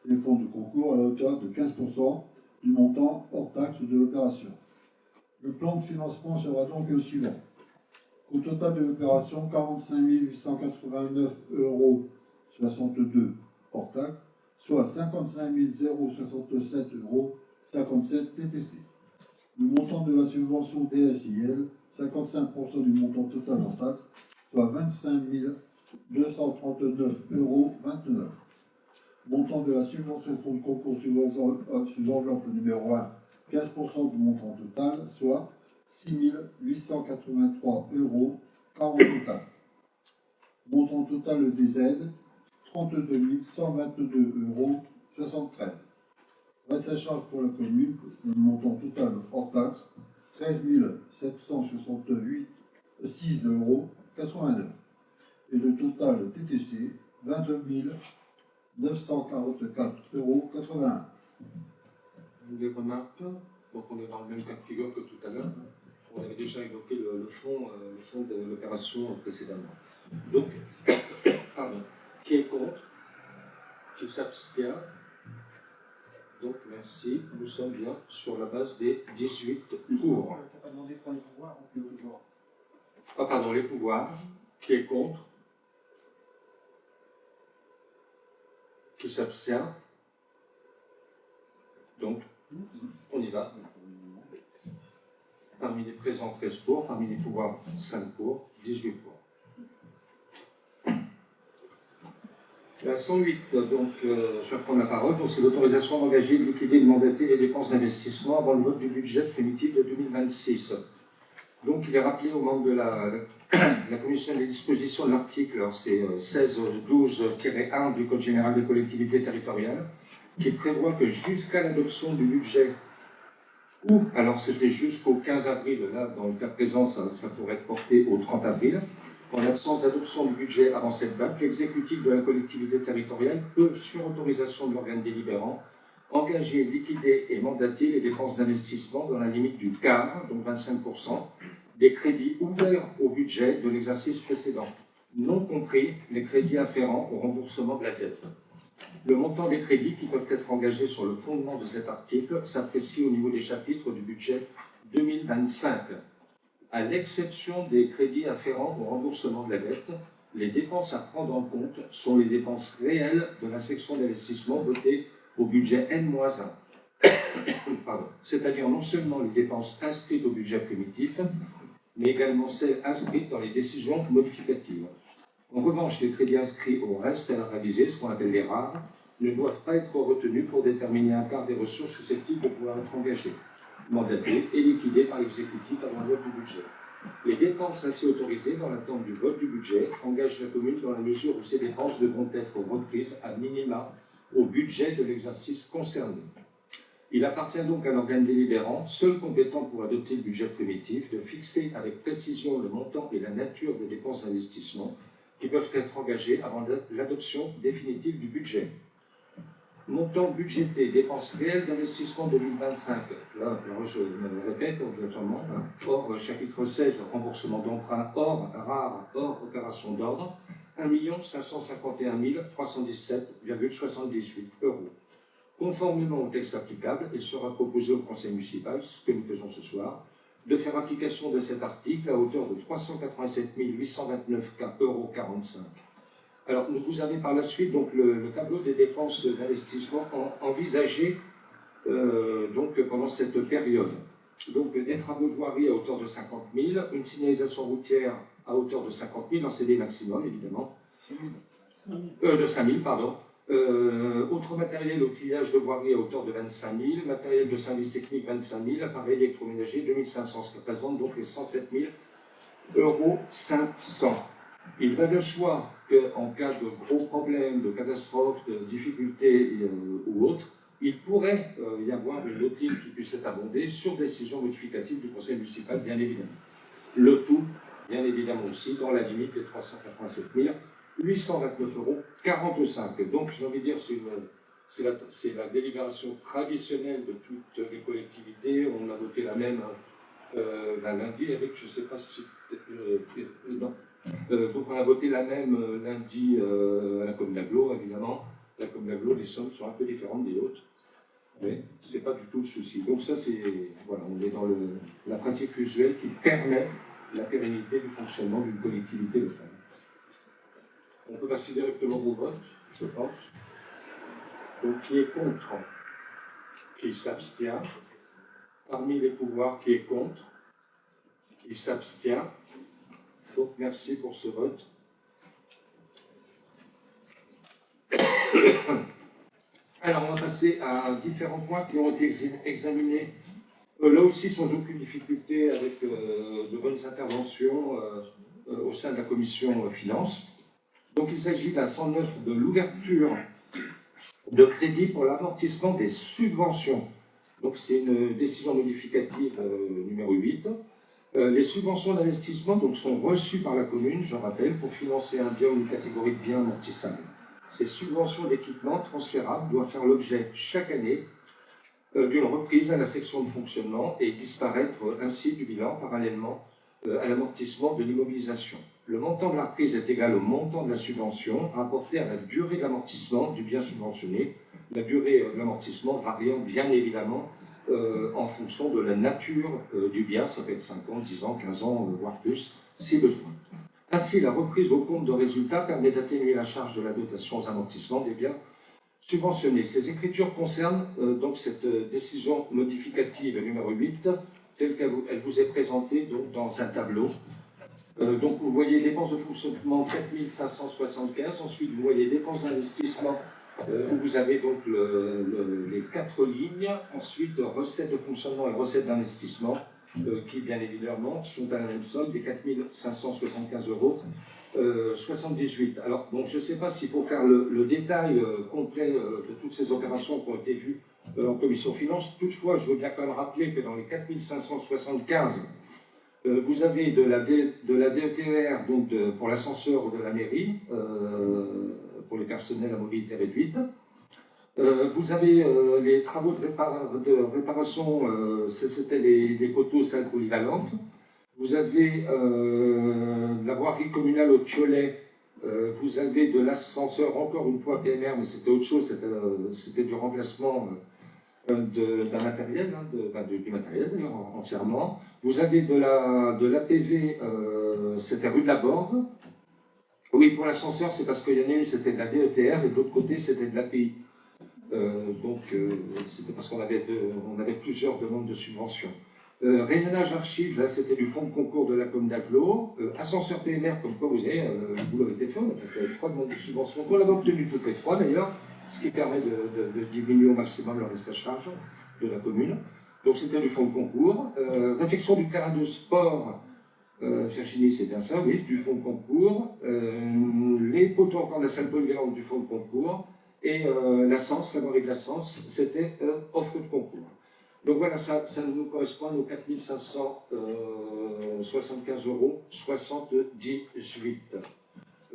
les fonds de concours à la hauteur de 15% du montant hors taxe de l'opération. Le plan de financement sera donc le suivant. Au total de l'opération, 45 889,62 € hors taxe, soit 55 067,57 € TTC. Le montant de la subvention DSIL, 55% du montant total hors taxe, soit 25 239,29 €. Montant de la subvention fonds de concours sous enveloppe numéro 1, 15% du montant total, soit 6 883,40 € total. Montant total des aides, 32 122,73 €. Reste à charge pour la commune, le montant total hors taxe, 13 768,89 €. Et le total TTC, 22 944,81 €. Des remarques? Donc on est dans le même cas de figure que tout à l'heure. On avait déjà évoqué le fond de l'opération précédemment. Donc, pardon, qui est contre? Qui s'abstient? Donc merci, nous sommes bien sur la base des 18 pour. On t'a pas demandé pour les pouvoirs, on peut le voir. Ah pardon, les pouvoirs. Qui est contre? Qui s'abstient? Donc, on y va. Parmi les présents, 13 pour, parmi les pouvoirs, 5 pour, 18 pour. La 108, donc, je vais prendre la parole. Donc, c'est l'autorisation d'engager, de liquider, de mandater les dépenses d'investissement avant le vote du budget primitif de 2026. Donc, il est rappelé aux membres de la commission des dispositions de l'article, c'est 1612-1 du Code général des collectivités territoriales, qui prévoit que jusqu'à l'adoption du budget, ou alors c'était jusqu'au 15 avril, là, dans le cas présent, ça pourrait être porté au 30 avril, en l'absence d'adoption du budget avant cette date, l'exécutif de la collectivité territoriale peut, sur autorisation de l'organe délibérant, engager, liquider et mandater les dépenses d'investissement dans la limite du quart, donc 25%, des crédits ouverts au budget de l'exercice précédent, non compris les crédits afférents au remboursement de la dette. Le montant des crédits qui peuvent être engagés sur le fondement de cet article s'apprécie au niveau des chapitres du budget 2025. À l'exception des crédits afférents au remboursement de la dette, les dépenses à prendre en compte sont les dépenses réelles de la section d'investissement votée au budget N-1. C'est-à-dire non seulement les dépenses inscrites au budget primitif, mais également celles inscrites dans les décisions modificatives. En revanche, les crédits inscrits au reste à réaliser, ce qu'on appelle les rares, ne doivent pas être retenus pour déterminer un quart des ressources susceptibles de pouvoir être engagées, mandatées et liquidées par l'exécutif avant le vote du budget. Les dépenses ainsi autorisées dans l'attente du vote du budget engagent la commune dans la mesure où ces dépenses devront être reprises à minima au budget de l'exercice concerné. Il appartient donc à l'organe délibérant, seul compétent pour adopter le budget primitif, de fixer avec précision le montant et la nature des dépenses d'investissement qui peuvent être engagées avant l'adoption définitive du budget. Montant budgété, dépenses réelles d'investissement 2025. Là, je me répète obligatoirement. Hors chapitre 16, remboursement d'emprunt, hors rare, hors opération d'ordre, 1 551 317,78 €. Conformément au texte applicable, il sera proposé au conseil municipal, ce que nous faisons ce soir, de faire application de cet article à hauteur de 387 829,45 €. Alors, vous avez par la suite donc, le tableau des dépenses d'investissement envisagées donc, pendant cette période. Donc, des travaux de voirie à hauteur de 50 000, une signalisation routière à hauteur de 50 000, en CD maximum, évidemment. De 5 000, pardon. Autre matériel, outillage de voirie à hauteur de 25 000, matériel de service technique 25 000, appareil électroménager 2 500, ce qui représente donc les 107 500 €. Il va de soi qu'en cas de gros problèmes, de catastrophes, de difficultés ou autres, il pourrait y avoir une autre ligne qui puisse être abondée sur décision modificative du conseil municipal, bien évidemment. Le tout, bien évidemment aussi, dans la limite des 387 829,45 €. Donc, j'ai envie de dire, c'est la délibération traditionnelle de toutes les collectivités. On a voté la même lundi avec, je ne sais pas si non. Donc, on a voté la même lundi à la Commune d'Aglo, évidemment. La Commune d'Aglo, les sommes sont un peu différentes des autres. Mais ce n'est pas du tout le souci. Donc, ça, c'est. Voilà, on est dans la pratique usuelle qui permet la pérennité du fonctionnement d'une collectivité locale. On peut passer directement au vote, je pense. Donc, qui est contre? Qui s'abstient? Parmi les pouvoirs, qui est contre? Qui s'abstient? Donc, merci pour ce vote. Alors, on va passer à différents points qui ont été examinés. Là aussi, sans aucune difficulté, avec de bonnes interventions au sein de la commission finances. Donc, il s'agit de la 109 de l'ouverture de crédit pour l'amortissement des subventions. Donc, c'est une décision modificative numéro 8. Les subventions d'investissement donc, sont reçues par la commune, je rappelle, pour financer un bien ou une catégorie de biens amortissables. Ces subventions d'équipement transférables doivent faire l'objet chaque année d'une reprise à la section de fonctionnement et disparaître ainsi du bilan parallèlement à l'amortissement de l'immobilisation. Le montant de la reprise est égal au montant de la subvention rapporté à la durée d'amortissement du bien subventionné, la durée de l'amortissement variant bien évidemment en fonction de la nature du bien, ça peut être 5 ans, 10 ans, 15 ans, voire plus, si besoin. Ainsi, la reprise au compte de résultat permet d'atténuer la charge de la dotation aux amortissements des biens subventionnés. Ces écritures concernent donc cette décision modificative numéro 8, telle qu'elle vous est présentée donc, dans un tableau. Donc vous voyez dépenses de fonctionnement 4 575, ensuite vous voyez dépenses d'investissement où vous avez donc les 4 lignes, ensuite recettes de fonctionnement et recettes d'investissement qui bien évidemment sont à la même somme des 4 575,78 €. Alors bon, je ne sais pas s'il faut faire le détail complet de toutes ces opérations qui ont été vues en commission finance, toutefois je veux bien quand même rappeler que dans les 4 575, vous avez de la DETR donc pour l'ascenseur de la mairie, pour les personnels à mobilité réduite. Vous avez les travaux de réparation, c'était les poteaux salles polyvalentes. Vous avez la voirie communale au Tiolet. Vous avez de l'ascenseur, encore une fois PMR, mais c'était autre chose, c'était du remplacement d'un matériel, du matériel d'ailleurs entièrement. Vous avez de l'APV, c'était rue de la Borde. Oui, pour l'ascenseur, c'est parce qu'il y en a une, c'était de la DETR, et de l'autre côté, c'était de l'API. C'était parce qu'on avait plusieurs demandes de subventions. Rayonnage archives, là, c'était du fonds de concours de la commune d'Aglo. Ascenseur PMR, comme quoi vous avez, le boulot était fait, on a fait 3 demandes de subventions. On l'avait obtenu toutes les 3 d'ailleurs, ce qui permet de diminuer au maximum le reste à charge de la commune. Donc c'était du fonds de concours. Réfection du terrain de sport, Virginie, c'est bien ça, oui, du fonds de concours. Les poteaux encore de la salle polyvalente du fonds de concours. Et la voirie de la Sens, c'était offre de concours. Donc voilà, ça nous correspond aux 4 575,78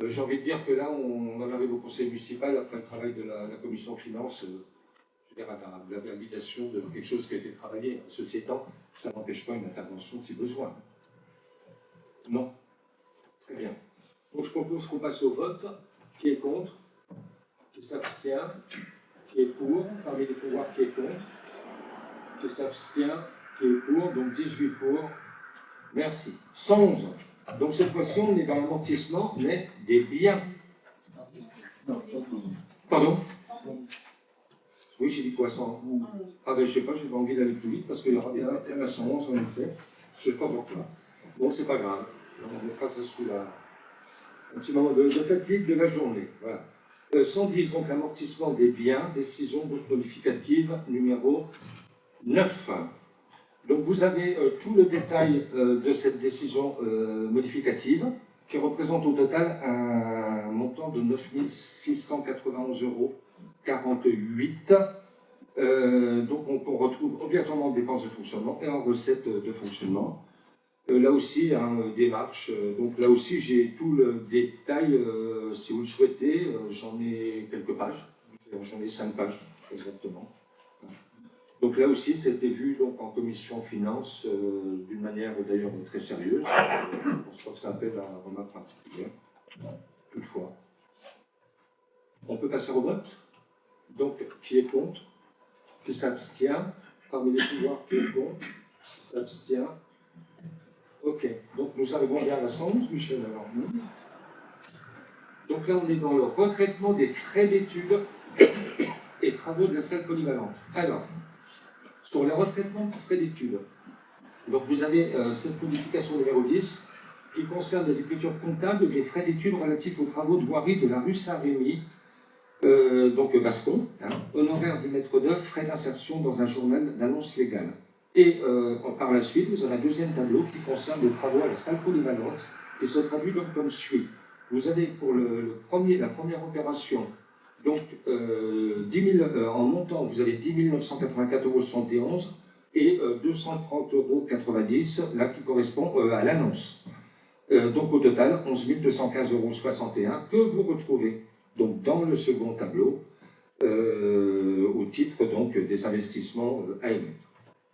€. J'ai envie de dire que là, on en arrive au conseil municipal après le travail de la commission finance, je veux dire, à la validation de quelque chose qui a été travaillé. Ceci étant, ça n'empêche pas une intervention si besoin. Non. Très bien. Donc je propose qu'on passe au vote. Qui est contre? Qui s'abstient? Qui est pour? Parmi les pouvoirs, qui est contre? Qui s'abstient? Qui est pour? Donc 18 pour. Merci. 111. Donc cette fois-ci, on est dans l'amortissement, mais des biens. Pardon? Oui, j'ai dit quoi, 111? Ah ben je sais pas, j'ai pas envie d'aller plus vite parce qu'il y aura bien la 111 en effet. Je sais pas pourquoi. Bon, c'est pas grave. On mettra ça sous un petit moment de fatigue de la journée. Voilà. 110, donc amortissement des biens, décision modificative numéro 9. Donc vous avez tout le détail de cette décision modificative qui représente au total un montant de 9 691,48 €. Donc on retrouve obligatoirement en dépenses de fonctionnement et en recettes de fonctionnement. Là aussi, démarche. Donc là aussi, j'ai tout le détail, si vous le souhaitez. J'en ai quelques pages. J'en ai 5 pages, exactement. Donc là aussi, c'était vu donc, en commission finance d'une manière d'ailleurs très sérieuse. Je ne pense pas que ça appelle à remarque particulière. Toutefois. On peut passer au vote. Donc, qui est contre? Qui s'abstient? Parmi les pouvoirs, qui est contre? Qui s'abstient? Ok, donc nous arrivons bien à la 111, Michel, alors. Donc là, on est dans le retraitement des frais d'études et travaux de la salle polyvalente. Alors, sur le retraitement des frais d'études, donc vous avez cette modification numéro 10 qui concerne les écritures comptables des frais d'études relatifs aux travaux de voirie de la rue Saint-Rémy, donc Bascon, honoraire du maître d'œuvre, frais d'insertion dans un journal d'annonce légale. Et par la suite, vous avez un deuxième tableau qui concerne les travaux à la salle polyvalente et se traduit donc comme suit. Vous avez pour la première opération, donc 10 000, en montant, vous avez 10 984,71 € et 230,90 €, là qui correspond à l'annonce. Donc au total, 11 215,61 € que vous retrouvez donc, dans le second tableau au titre donc, des investissements à émettre.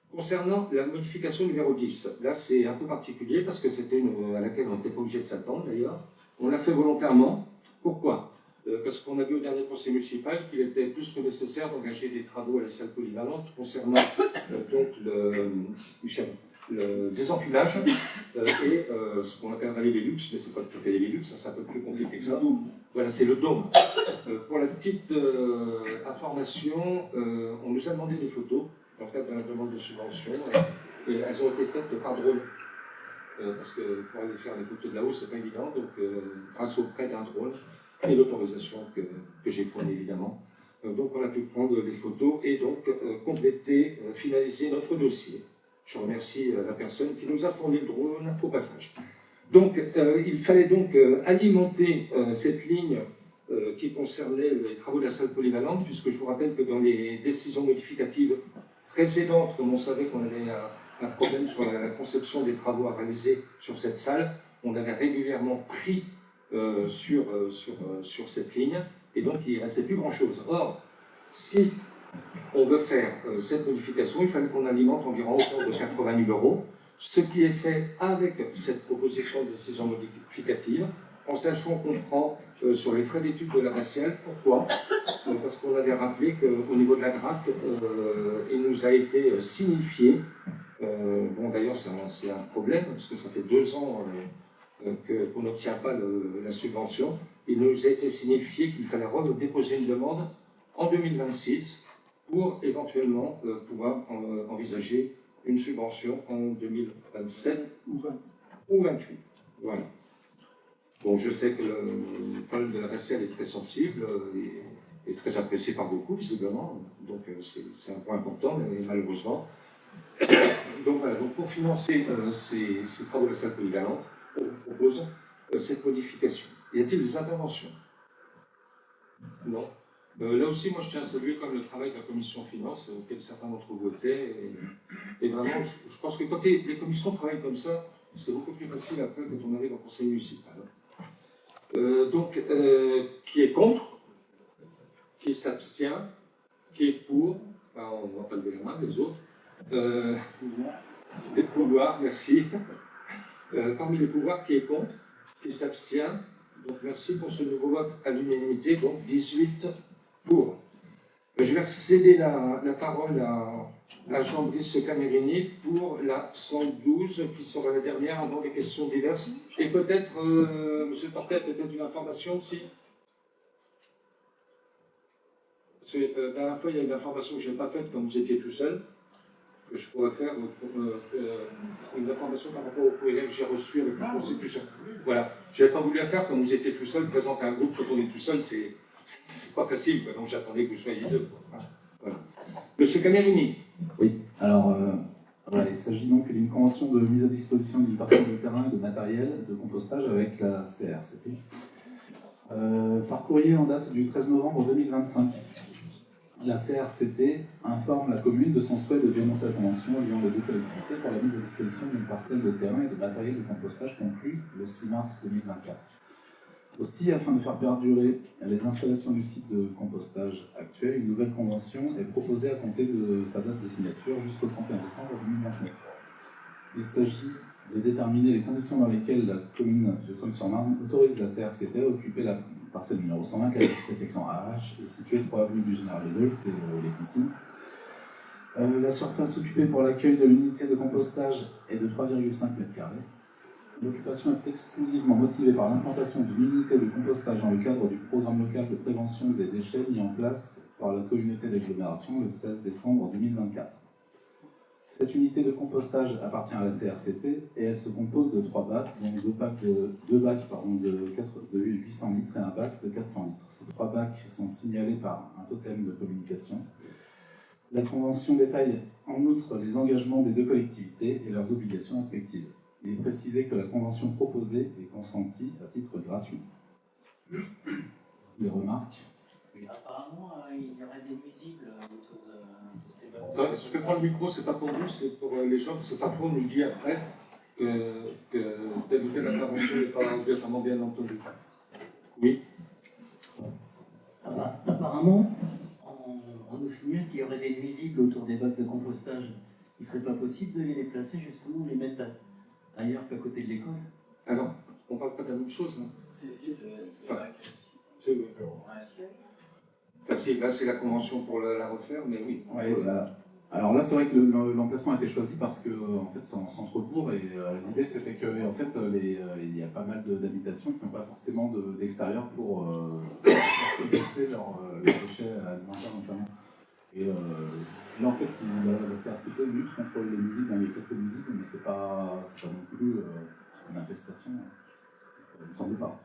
Concernant la modification numéro 10, là c'est un peu particulier parce que c'était une à laquelle on n'était pas obligé de s'attendre d'ailleurs. On l'a fait volontairement. Pourquoi? Parce qu'on a vu au dernier conseil municipal qu'il était plus que nécessaire d'engager des travaux à la salle polyvalente concernant donc le désenfumage et ce qu'on appellerait les Velux, mais c'est pas tout à fait les Velux, c'est un peu plus compliqué que ça. Voilà, c'est le dôme. Pour la petite information, on nous a demandé des photos dans le cadre de la demande de subvention, et elles ont été faites par drone. Parce que pour aller faire les photos de là-haut, c'est pas évident, donc grâce au prêt d'un drone et l'autorisation que j'ai fournie évidemment. Donc on a pu prendre les photos et donc compléter, finaliser notre dossier. Je remercie la personne qui nous a fourni le drone au passage. Donc il fallait donc alimenter cette ligne qui concernait les travaux de la salle polyvalente, puisque je vous rappelle que dans les décisions modificatives précédentes, comme on savait qu'on avait un problème sur la conception des travaux à réaliser sur cette salle, on avait régulièrement pris sur cette ligne, et donc il ne restait plus grand-chose. Or, si on veut faire cette modification, il fallait qu'on alimente environ autour de 80 000 €, ce qui est fait avec cette proposition de décision modificative, en sachant qu'on prend sur les frais d'études de l'abbatiale. Pourquoi? Parce qu'on avait rappelé qu'au niveau de la grappe, il nous a été signifié, bon d'ailleurs c'est un problème, parce que ça fait 2 ans qu'on n'obtient pas la subvention, il nous a été signifié qu'il fallait redéposer une demande en 2026 pour éventuellement pouvoir envisager une subvention en 2027 ou 28. Voilà. Bon, je sais que le problème de la l'abbatiale est très sensible et très apprécié par beaucoup, visiblement. Donc c'est un point important, mais malheureusement. Donc voilà, donc pour financer ces travaux de la salle polyvalente, on vous propose cette modification. Y a-t-il des interventions? Non. Là aussi, moi je tiens à saluer comme le travail de la commission finance, auquel certains d'entre vous étaient. Et vraiment, je pense que quand les commissions travaillent comme ça, c'est beaucoup plus facile après quand on arrive au conseil municipal. Qui est contre? Qui s'abstient? Qui est pour? Enfin, on ne va pas lever la main, les autres. Les pouvoirs, merci. Parmi les pouvoirs, qui est contre? Qui s'abstient? Donc merci pour ce nouveau vote à l'unanimité, donc 18 pour. Je vais céder la parole à Jean-Brice Camerini pour la 112, qui sera la dernière avant les questions diverses. Et peut-être, M. Portet, peut-être une information aussi. Parce que la dernière fois, il y a une information que je n'ai pas faite quand vous étiez tout seul, que je pourrais faire une information par rapport au courriel que j'ai reçu avec la Constitution. Voilà. Je n'avais pas voulu la faire quand vous étiez tout seul. Présenter un groupe quand on est tout seul, c'est pas facile, quoi. Donc j'attendais que vous soyez deux. Voilà. Monsieur Camerini. Oui, alors voilà, il s'agit donc d'une convention de mise à disposition d'une partie de terrain et de matériel de compostage avec la CRCP. Par courrier en date du 13 novembre 2025, la CRCP informe la commune de son souhait de dénoncer la convention liant les deux collectivités pour la mise à disposition d'une parcelle de terrain et de matériel de compostage conclue le 6 mars 2024. Aussi, afin de faire perdurer les installations du site de compostage actuel, une nouvelle convention est proposée à compter de sa date de signature jusqu'au 31 décembre 2029. Il s'agit de déterminer les conditions dans lesquelles la commune de Saône-sur-Marne autorise la CRCP à occuper la parcelle numéro 120, qui est la section AH, et située 3 avenue du Général de Gaulle, c'est les piscines. La surface occupée pour l'accueil de l'unité de compostage est de 3,5 m². L'occupation est exclusivement motivée par l'implantation d'une unité de compostage dans le cadre du programme local de prévention des déchets mis en place par la communauté d'agglomération le 16 décembre 2024. Cette unité de compostage appartient à la CRCT et elle se compose de 3 bacs, donc deux bacs de 800 litres et un bac de 400 litres. Ces 3 bacs sont signalés par un totem de communication. La convention détaille en outre les engagements des deux collectivités et leurs obligations respectives. Il est précisé que la convention proposée est consentie à titre gratuit. Les remarques? Apparemment, il y aurait des nuisibles autour de ces bateaux. Si je peux prendre le micro, c'est pas pour vous, c'est pour les gens, parce que parfois on nous dit après que telle ou telle intervention n'est pas obligatoirement bien entendue. Oui. Apparemment, on nous signale qu'il y aurait des nuisibles autour des bacs de compostage. Il ne serait pas possible de les déplacer, justement, les mettre ailleurs qu'à côté de l'école. Alors, on ne parle pas de la même chose, non? Si, c'est vrai. C'est vrai. Là, c'est la convention pour la refaire, mais oui. Ouais, alors là, c'est vrai que l'emplacement a été choisi parce que en fait, c'est en centre-bourg et l'idée c'était que en fait, il y a pas mal d'habitations qui n'ont pas forcément d'extérieur pour composter leurs déchets alimentaires notamment. Et là, en fait, la CRCP lutte contre les nuisibles. Il y a quelques nuisibles, mais c'est pas non plus une infestation. Il ne semble pas.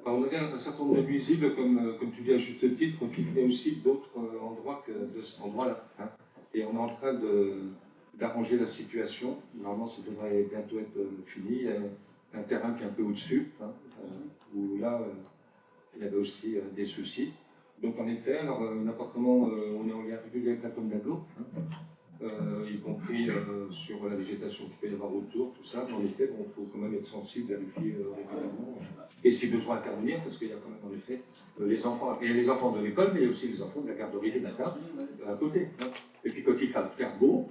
Alors, on a un certain nombre de nuisibles, comme tu dis à juste titre, qui venaient aussi d'autres endroits que de cet endroit-là. Hein. Et on est en train d'arranger la situation. Normalement, ça devrait bientôt être fini. Il y a un terrain qui est un peu au-dessus, hein, où là, il y avait aussi des soucis. Donc en effet, alors n'importe comment, on est en lien régulier avec la commune d'Aglo, y compris sur la végétation qu'il peut y avoir autour, tout ça. Mais en effet, il faut quand même être sensible, vérifier régulièrement. Et si besoin intervenir, parce qu'il y a quand même en effet les enfants, il y a les enfants de l'école, mais il y a aussi les enfants de la garderie des matins à côté. Hein. Et puis quand il va faire beau,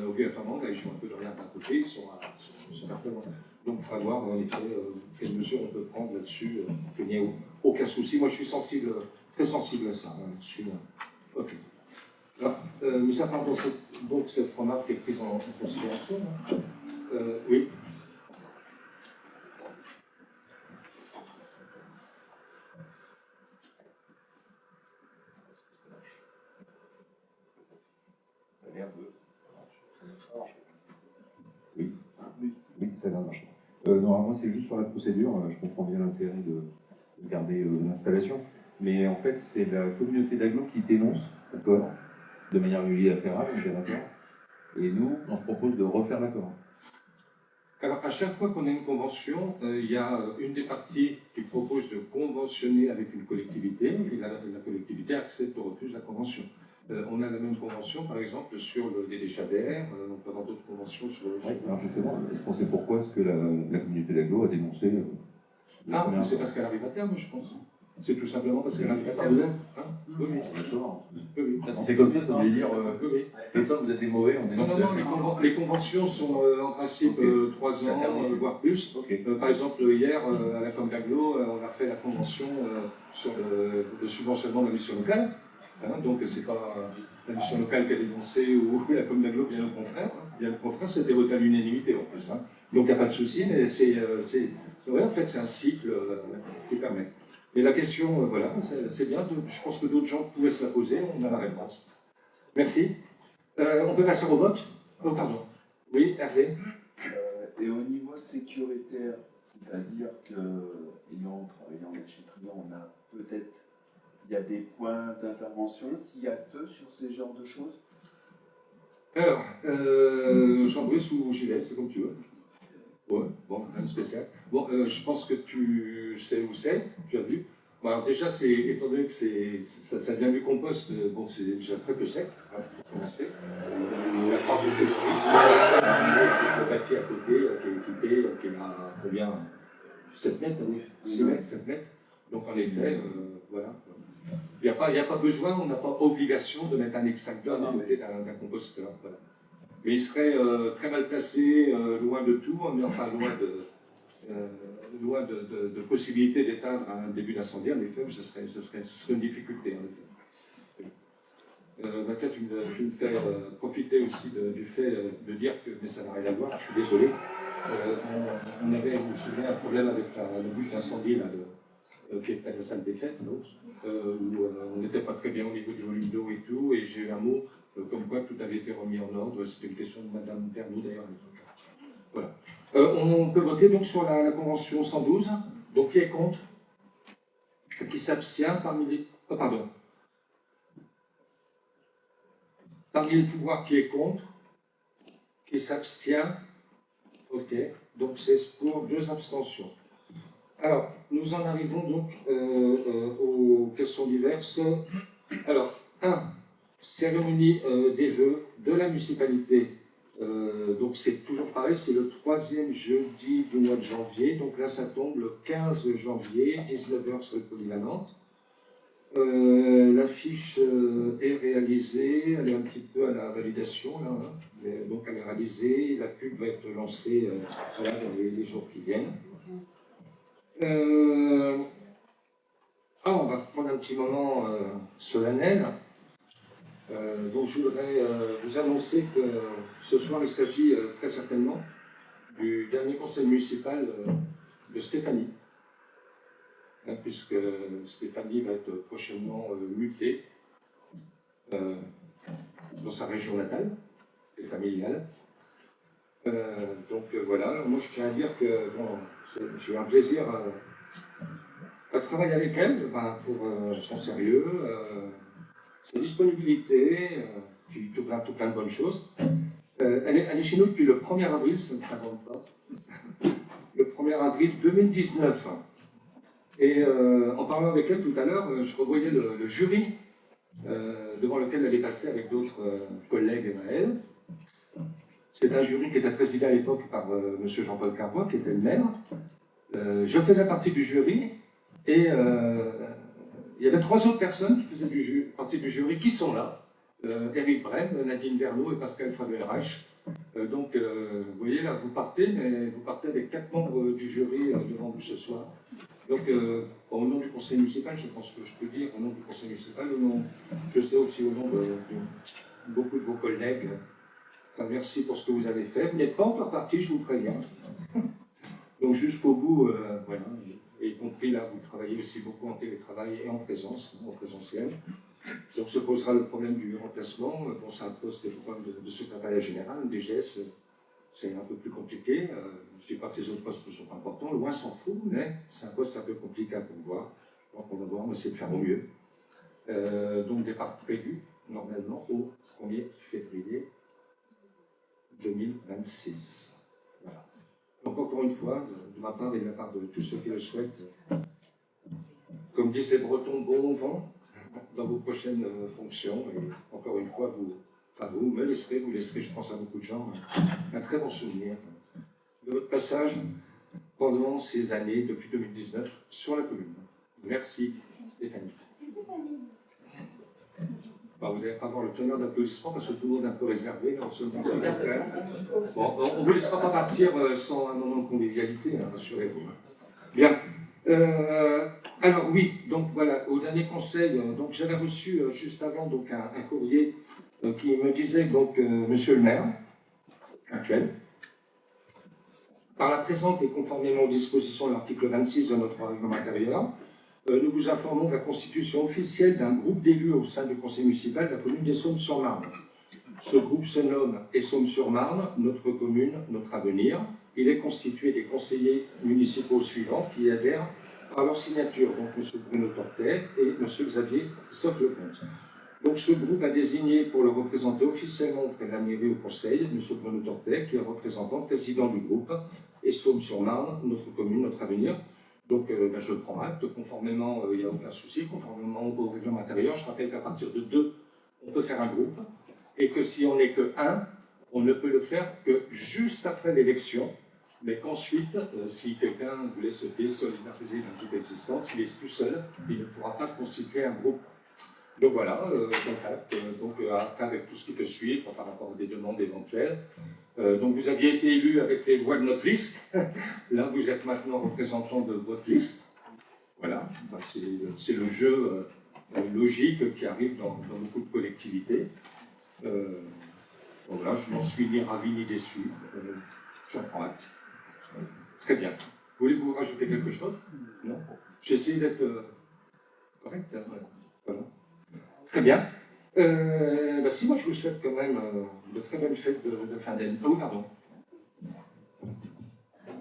obligatoirement, là, ils jouent un peu de rien d'un côté, ils sont un peu loin. Donc il faudra voir en effet quelles mesures on peut prendre là-dessus, qu'il n'y ait aucun souci. Moi je suis sensible, très sensible à ça, hein, là-dessus. Ok. Alors, nous attendons donc cette remarque est prise en considération. Hein. Oui. Oui, ça va marcher. Normalement, c'est juste sur la procédure. Je comprends bien l'intérêt de garder l'installation. Mais en fait, c'est la communauté d'Aglo qui dénonce l'accord de manière unilatérale, et nous, on se propose de refaire l'accord. Alors, à chaque fois qu'on a une convention, il y a une des parties qui propose de conventionner avec une collectivité, et la collectivité accepte ou refuse la convention. On a la même convention, par exemple, sur les déchets d'air, on peut avoir d'autres conventions sur le... Oui, alors justement, est-ce qu'on sait pourquoi est-ce que la communauté d'Aglo a dénoncé Les Ah, premières- c'est parce qu'elle arrive à terme, je pense. C'est tout simplement parce qu'elle arrive à Ah, terme. vous Hein oui, oui. Oui, oui. C'est comme ça veut dire, Oui, oui. les sommes, vous êtes des mauvais, on Non, dénonce. non, non, les conventions sont en principe Ok. 3 ans, voire plus. Ok. Par exemple, hier, à la Com d'Aglo, on a fait la convention sur le subventionnement de la mission locale. Hein, donc, c'est pas la mission locale qui a dénoncé ou la Com d'Aglo, bien au contraire. Bien au contraire, c'était voté à l'unanimité en plus. Hein. Donc, il n'y a pas de souci, mais ouais, en fait, c'est un cycle qui permet. Et la question, voilà, c'est bien. Je pense que d'autres gens pouvaient se la poser, on a la réponse. Merci. On peut passer au vote. Oh, pardon. Oui, Hervé. Et au niveau sécuritaire, c'est-à-dire que, ayant travaillé en déchetterie, on a peut-être, il y a des points d'intervention, s'il y a peu sur ces genres de choses. Alors, Jean-Brice ou Gilles, c'est comme tu veux. Ouais, bon, rien de spécial. Bon, je pense que tu sais où c'est, tu as vu. Bon, alors déjà, étant donné que ça vient du compost, bon, c'est déjà très peu sec, hein, pour commencer. Il y a pas beaucoup de prise, le bâti à côté, qui est équipé, qui est à combien 7 mètres, oui 6 mètres, 7 mètres. Donc en effet, voilà. Il n'y a pas besoin, on n'a pas obligation de mettre un extincteur à côté d'un composteur. Voilà. Mais il serait très mal placé, loin de tout, mais enfin loin de possibilité d'éteindre un début d'incendie. En effet, ce serait une difficulté. En effet. Mathieu, tu me fais profiter aussi du fait de dire que, mais ça n'a rien à voir, je suis désolé. On avait, je me souviens, un problème avec la bouche d'incendie qui est à la salle des fêtes, où on n'était pas très bien au niveau du volume d'eau et tout, et j'ai eu un mot comme quoi tout avait été remis en ordre. C'était une question de Madame Ternou d'ailleurs. Voilà. On peut voter donc sur la convention 112. Donc qui est contre? Qui s'abstient parmi les... Oh, pardon. Parmi les pouvoirs, qui est contre? Qui s'abstient? Ok. Donc c'est pour 2 abstentions. Alors, nous en arrivons donc aux questions diverses. Alors, 1. Cérémonie des vœux de la municipalité. Donc c'est toujours pareil, c'est le 3e jeudi du mois de janvier. Donc là, ça tombe le 15 janvier, 19h sur le polyvalente. L'affiche est réalisée, elle est un petit peu à la validation, là, hein. Donc elle est réalisée, la pub va être lancée voilà, dans les jours qui viennent. On va prendre un petit moment solennel. Donc je voudrais vous annoncer que ce soir il s'agit très certainement du dernier conseil municipal de Stéphanie, hein, puisque Stéphanie va être prochainement mutée dans sa région natale et familiale. Donc voilà, moi je tiens à dire que bon, j'ai eu un plaisir à travailler avec elle pour son sérieux. Sa disponibilité, puis tout plein de bonnes choses. Elle est chez nous depuis le 1er avril, ça ne s'invente pas. Le 1er avril 2019. Et en parlant avec elle tout à l'heure, je revoyais le jury devant lequel elle est passée avec d'autres collègues à elle. C'est un jury qui était présidé à l'époque par M. Jean-Paul Carbois, qui était le maire. Je faisais partie du jury et il y avait 3 autres personnes qui faisaient partie du jury qui sont là. Éric Brem, Nadine Verneau et Pascal Faber-RH. Donc, vous voyez, là, vous partez, mais vous partez avec 4 membres du jury devant vous ce soir. Donc, au nom du conseil municipal, je pense que je peux dire, au nom du conseil municipal, je sais aussi au nom de beaucoup de vos collègues. Enfin, merci pour ce que vous avez fait. Vous n'êtes pas encore parti, je vous préviens. Donc, jusqu'au bout, voilà. Et y compris là, vous travaillez aussi beaucoup en télétravail et en présentiel. Donc se posera le problème du remplacement. Bon, c'est un poste de secrétariat général, un DGS, c'est un peu plus compliqué. Je ne dis pas que les autres postes ne sont pas importants, loin s'en faut, mais c'est un poste un peu compliqué à pourvoir. Donc on va voir, on va essayer de faire au mieux. Donc départ prévu, normalement, au 1er février 2026. Voilà. Donc encore une fois, de ma part et de la part de tous ceux qui le souhaitent, comme disent les Bretons, bon vent dans vos prochaines fonctions. Et encore une fois, vous laisserez, je pense à beaucoup de gens, un très bon souvenir de votre passage pendant ces années, depuis 2019, sur la commune. Merci, Stéphanie. Bah, vous n'allez pas avoir le tonnerre d'applaudissements parce que tout le monde est un peu réservé. Bon, on ne vous laissera pas partir sans un moment de convivialité, hein, rassurez-vous. Bien. Alors oui, donc voilà, au dernier conseil, donc j'avais reçu juste avant donc un courrier qui me disait donc Monsieur le maire actuel, par la présente et conformément aux dispositions de l'article 26 de notre règlement intérieur, nous vous informons de la constitution officielle d'un groupe d'élus au sein du conseil municipal de la commune d'Essômes-sur-Marne. Ce groupe se nomme Essômes-sur-Marne, notre commune, notre avenir. Il est constitué des conseillers municipaux suivants qui adhèrent par leur signature, donc M. Bruno Tortet et M. Xavier Christophe-Lecomte. Donc ce groupe a désigné pour le représenter officiellement auprès de la mairie au conseil M. Bruno Tortet, qui est représentant président du groupe Essômes-sur-Marne, notre commune, notre avenir. Donc je prends acte, conformément, il n'y a aucun souci, conformément au règlement intérieur. Je rappelle qu'à partir de 2, on peut faire un groupe, et que si on n'est que 1, on ne peut le faire que juste après l'élection, mais qu'ensuite, si quelqu'un voulait se désolidariser d'un groupe existant, s'il est tout seul, il ne pourra pas constituer un groupe. Donc voilà, après avec tout ce qui peut suivre par rapport à des demandes éventuelles. Donc vous aviez été élu avec les voix de notre liste. Là, vous êtes maintenant représentant de votre liste. Voilà, enfin, c'est le jeu logique qui arrive dans beaucoup de collectivités. Donc là, je n'en suis ni ravi ni déçu. J'en prends acte. Très bien. Voulez-vous rajouter quelque chose? Non? J'ai essayé d'être correct. Hein, voilà. Très bien. Si moi je vous souhaite quand même de très bonnes fêtes de fin d'année. Oh, pardon.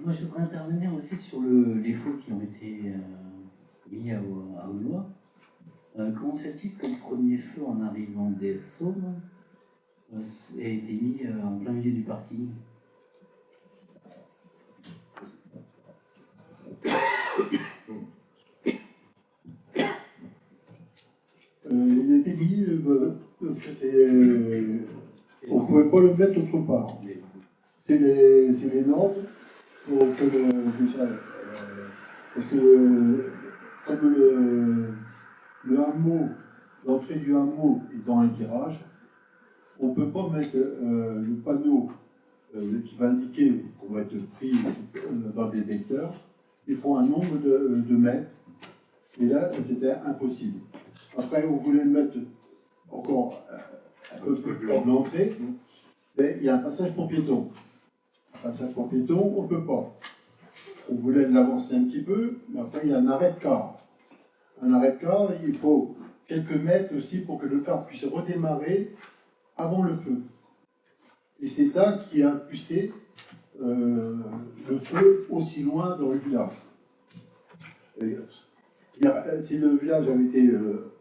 Moi je voudrais intervenir aussi sur les feux qui ont été mis à Aulois. Comment se fait-il que le premier feu en arrivant des Saumes ait été mis en plein milieu du parking? Il a été mis parce que c'est. On ne pouvait pas le mettre autre part. C'est les normes pour que parce que comme le hameau, l'entrée du hameau est dans un virage, on ne peut pas mettre le panneau qui va indiquer qu'on va être pris dans le détecteur. Il faut un nombre de mètres. Et là, c'était impossible. Après, on voulait le mettre encore un peu plus près de l'entrée, mais il y a un passage pour piétons. Un passage pour piétons, on ne peut pas. On voulait l'avancer un petit peu, mais après, il y a un arrêt de car. Un arrêt de car, il faut quelques mètres aussi pour que le car puisse redémarrer avant le feu. Et c'est ça qui a poussé le feu aussi loin dans le village. Si le village avait été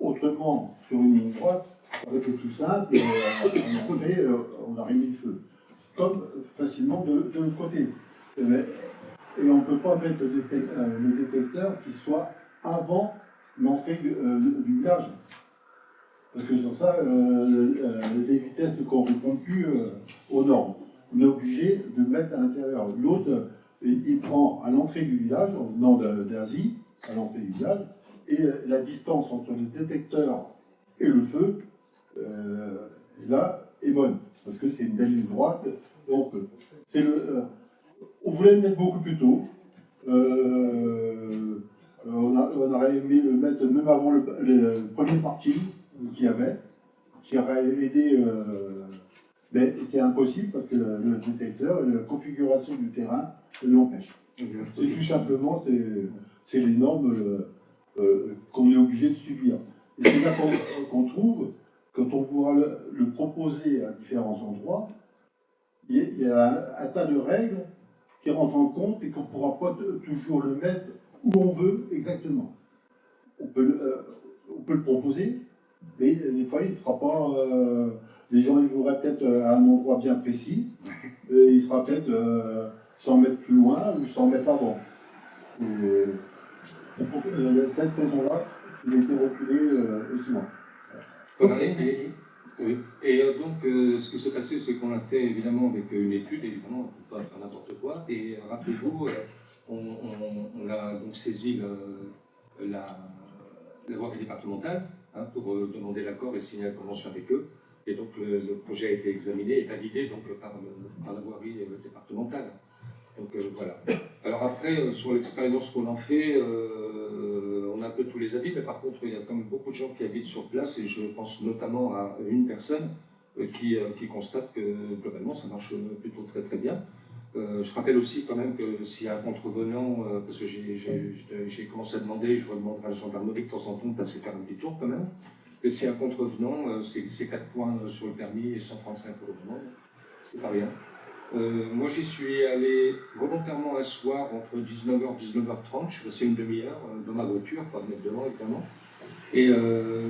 autrement sur une ligne droite, ça aurait été tout simple, on aurait mis le feu. Comme facilement de l'autre côté. Et on ne peut pas mettre le détecteur qui soit avant l'entrée du village. Parce que sur ça, les vitesses ne correspondent plus aux normes. On est obligé de mettre à l'intérieur. L'autre, il prend à l'entrée du village, en venant d'Asie, à l'entrée du village, et la distance entre le détecteur et le feu, là, est bonne, parce que c'est une belle ligne droite. Donc, on voulait le mettre beaucoup plus tôt. On aurait aimé le mettre même avant le premier parking qu'il y avait, qui aurait aidé, mais c'est impossible parce que le détecteur et la configuration du terrain l'empêchent. C'est tout simplement, c'est les normes qu'on est obligé de subir. Et c'est là qu'on trouve, quand on voit le proposer à différents endroits, il y a un tas de règles qui rentrent en compte et qu'on ne pourra pas toujours le mettre où on veut exactement. On peut le proposer, mais des fois il ne sera pas. Les gens ils voudraient peut-être à un endroit bien précis, et il sera peut-être 100 mètres plus loin ou 100 mètres avant. C'est pour cette raison-là qu'il a été reculé aussi loin. Voilà, et donc, ce qui s'est passé, c'est qu'on a fait évidemment avec une étude, évidemment, on ne peut pas faire n'importe quoi. Et rappelez-vous, on a donc saisi la voirie départementale pour demander l'accord et signer la convention avec eux. Et donc le projet a été examiné et validé donc, par la voirie départementale. Donc voilà. Alors après, sur l'expérience qu'on en fait, on a un peu tous les avis, mais par contre, il y a quand même beaucoup de gens qui habitent sur place et je pense notamment à une personne qui constate que globalement ça marche plutôt très très bien. Je rappelle aussi quand même que s'il y a un contrevenant, parce que j'ai commencé à demander, je redemanderai à la gendarmerie de temps en temps de passer faire un petit tour quand même, que s'il y a un contrevenant, c'est 4 points sur le permis et 135 pour le demande, c'est pas rien. Moi j'y suis allé volontairement un soir entre 19h et 19h30, je suis passé une demi-heure dans ma voiture, pas de mettre devant évidemment, et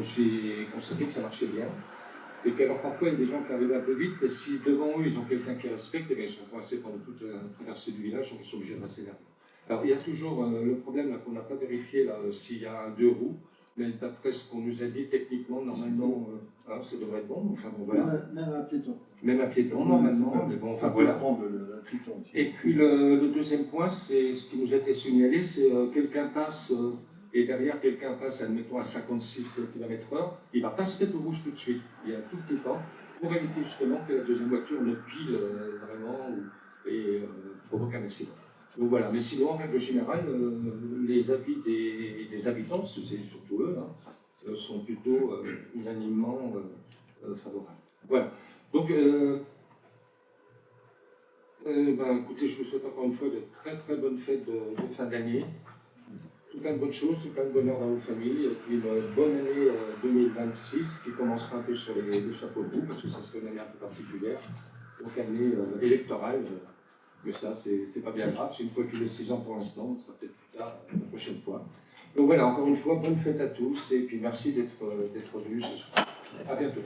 j'ai constaté que ça marchait bien. Et qu'alors parfois il y a des gens qui arrivent un peu vite, mais si devant eux ils ont quelqu'un qui respecte, eh bien, ils sont coincés pendant toute la traversée du village, donc ils sont obligés de rester là. Alors il y a toujours le problème là, qu'on n'a pas vérifié là, s'il y a 2 roues, mais d'après ce qu'on nous a dit techniquement, normalement, ça devrait être bon. Enfin, bon, voilà. Même un piéton. Même un piéton, normalement, mais bon, enfin voilà. Et puis le deuxième point, c'est ce qui nous a été signalé, c'est quelqu'un passe. Et derrière, quelqu'un passe, admettons, à 56 km/h, il ne va pas se mettre au rouge tout de suite. Il y a un tout petit temps pour éviter justement que la deuxième voiture ne pile vraiment et provoque un accident. Donc voilà, mais sinon, en règle générale, les avis des habitants, c'est surtout eux, sont plutôt unanimement favorables. Voilà. Donc, écoutez, je vous souhaite encore une fois de très très bonnes fêtes de fin d'année. Tout plein de bonnes choses, tout plein de bonheur dans vos familles, et puis une bonne année 2026 qui commencera un peu sur les chapeaux de roue, parce que ça serait une année un peu particulière, donc année électorale, mais ça c'est pas bien grave, c'est une fois qu'il est 6 ans pour l'instant, ça sera peut-être plus tard la prochaine fois. Donc voilà, encore une fois, bonne fête à tous, et puis merci d'être venus ce soir. À bientôt.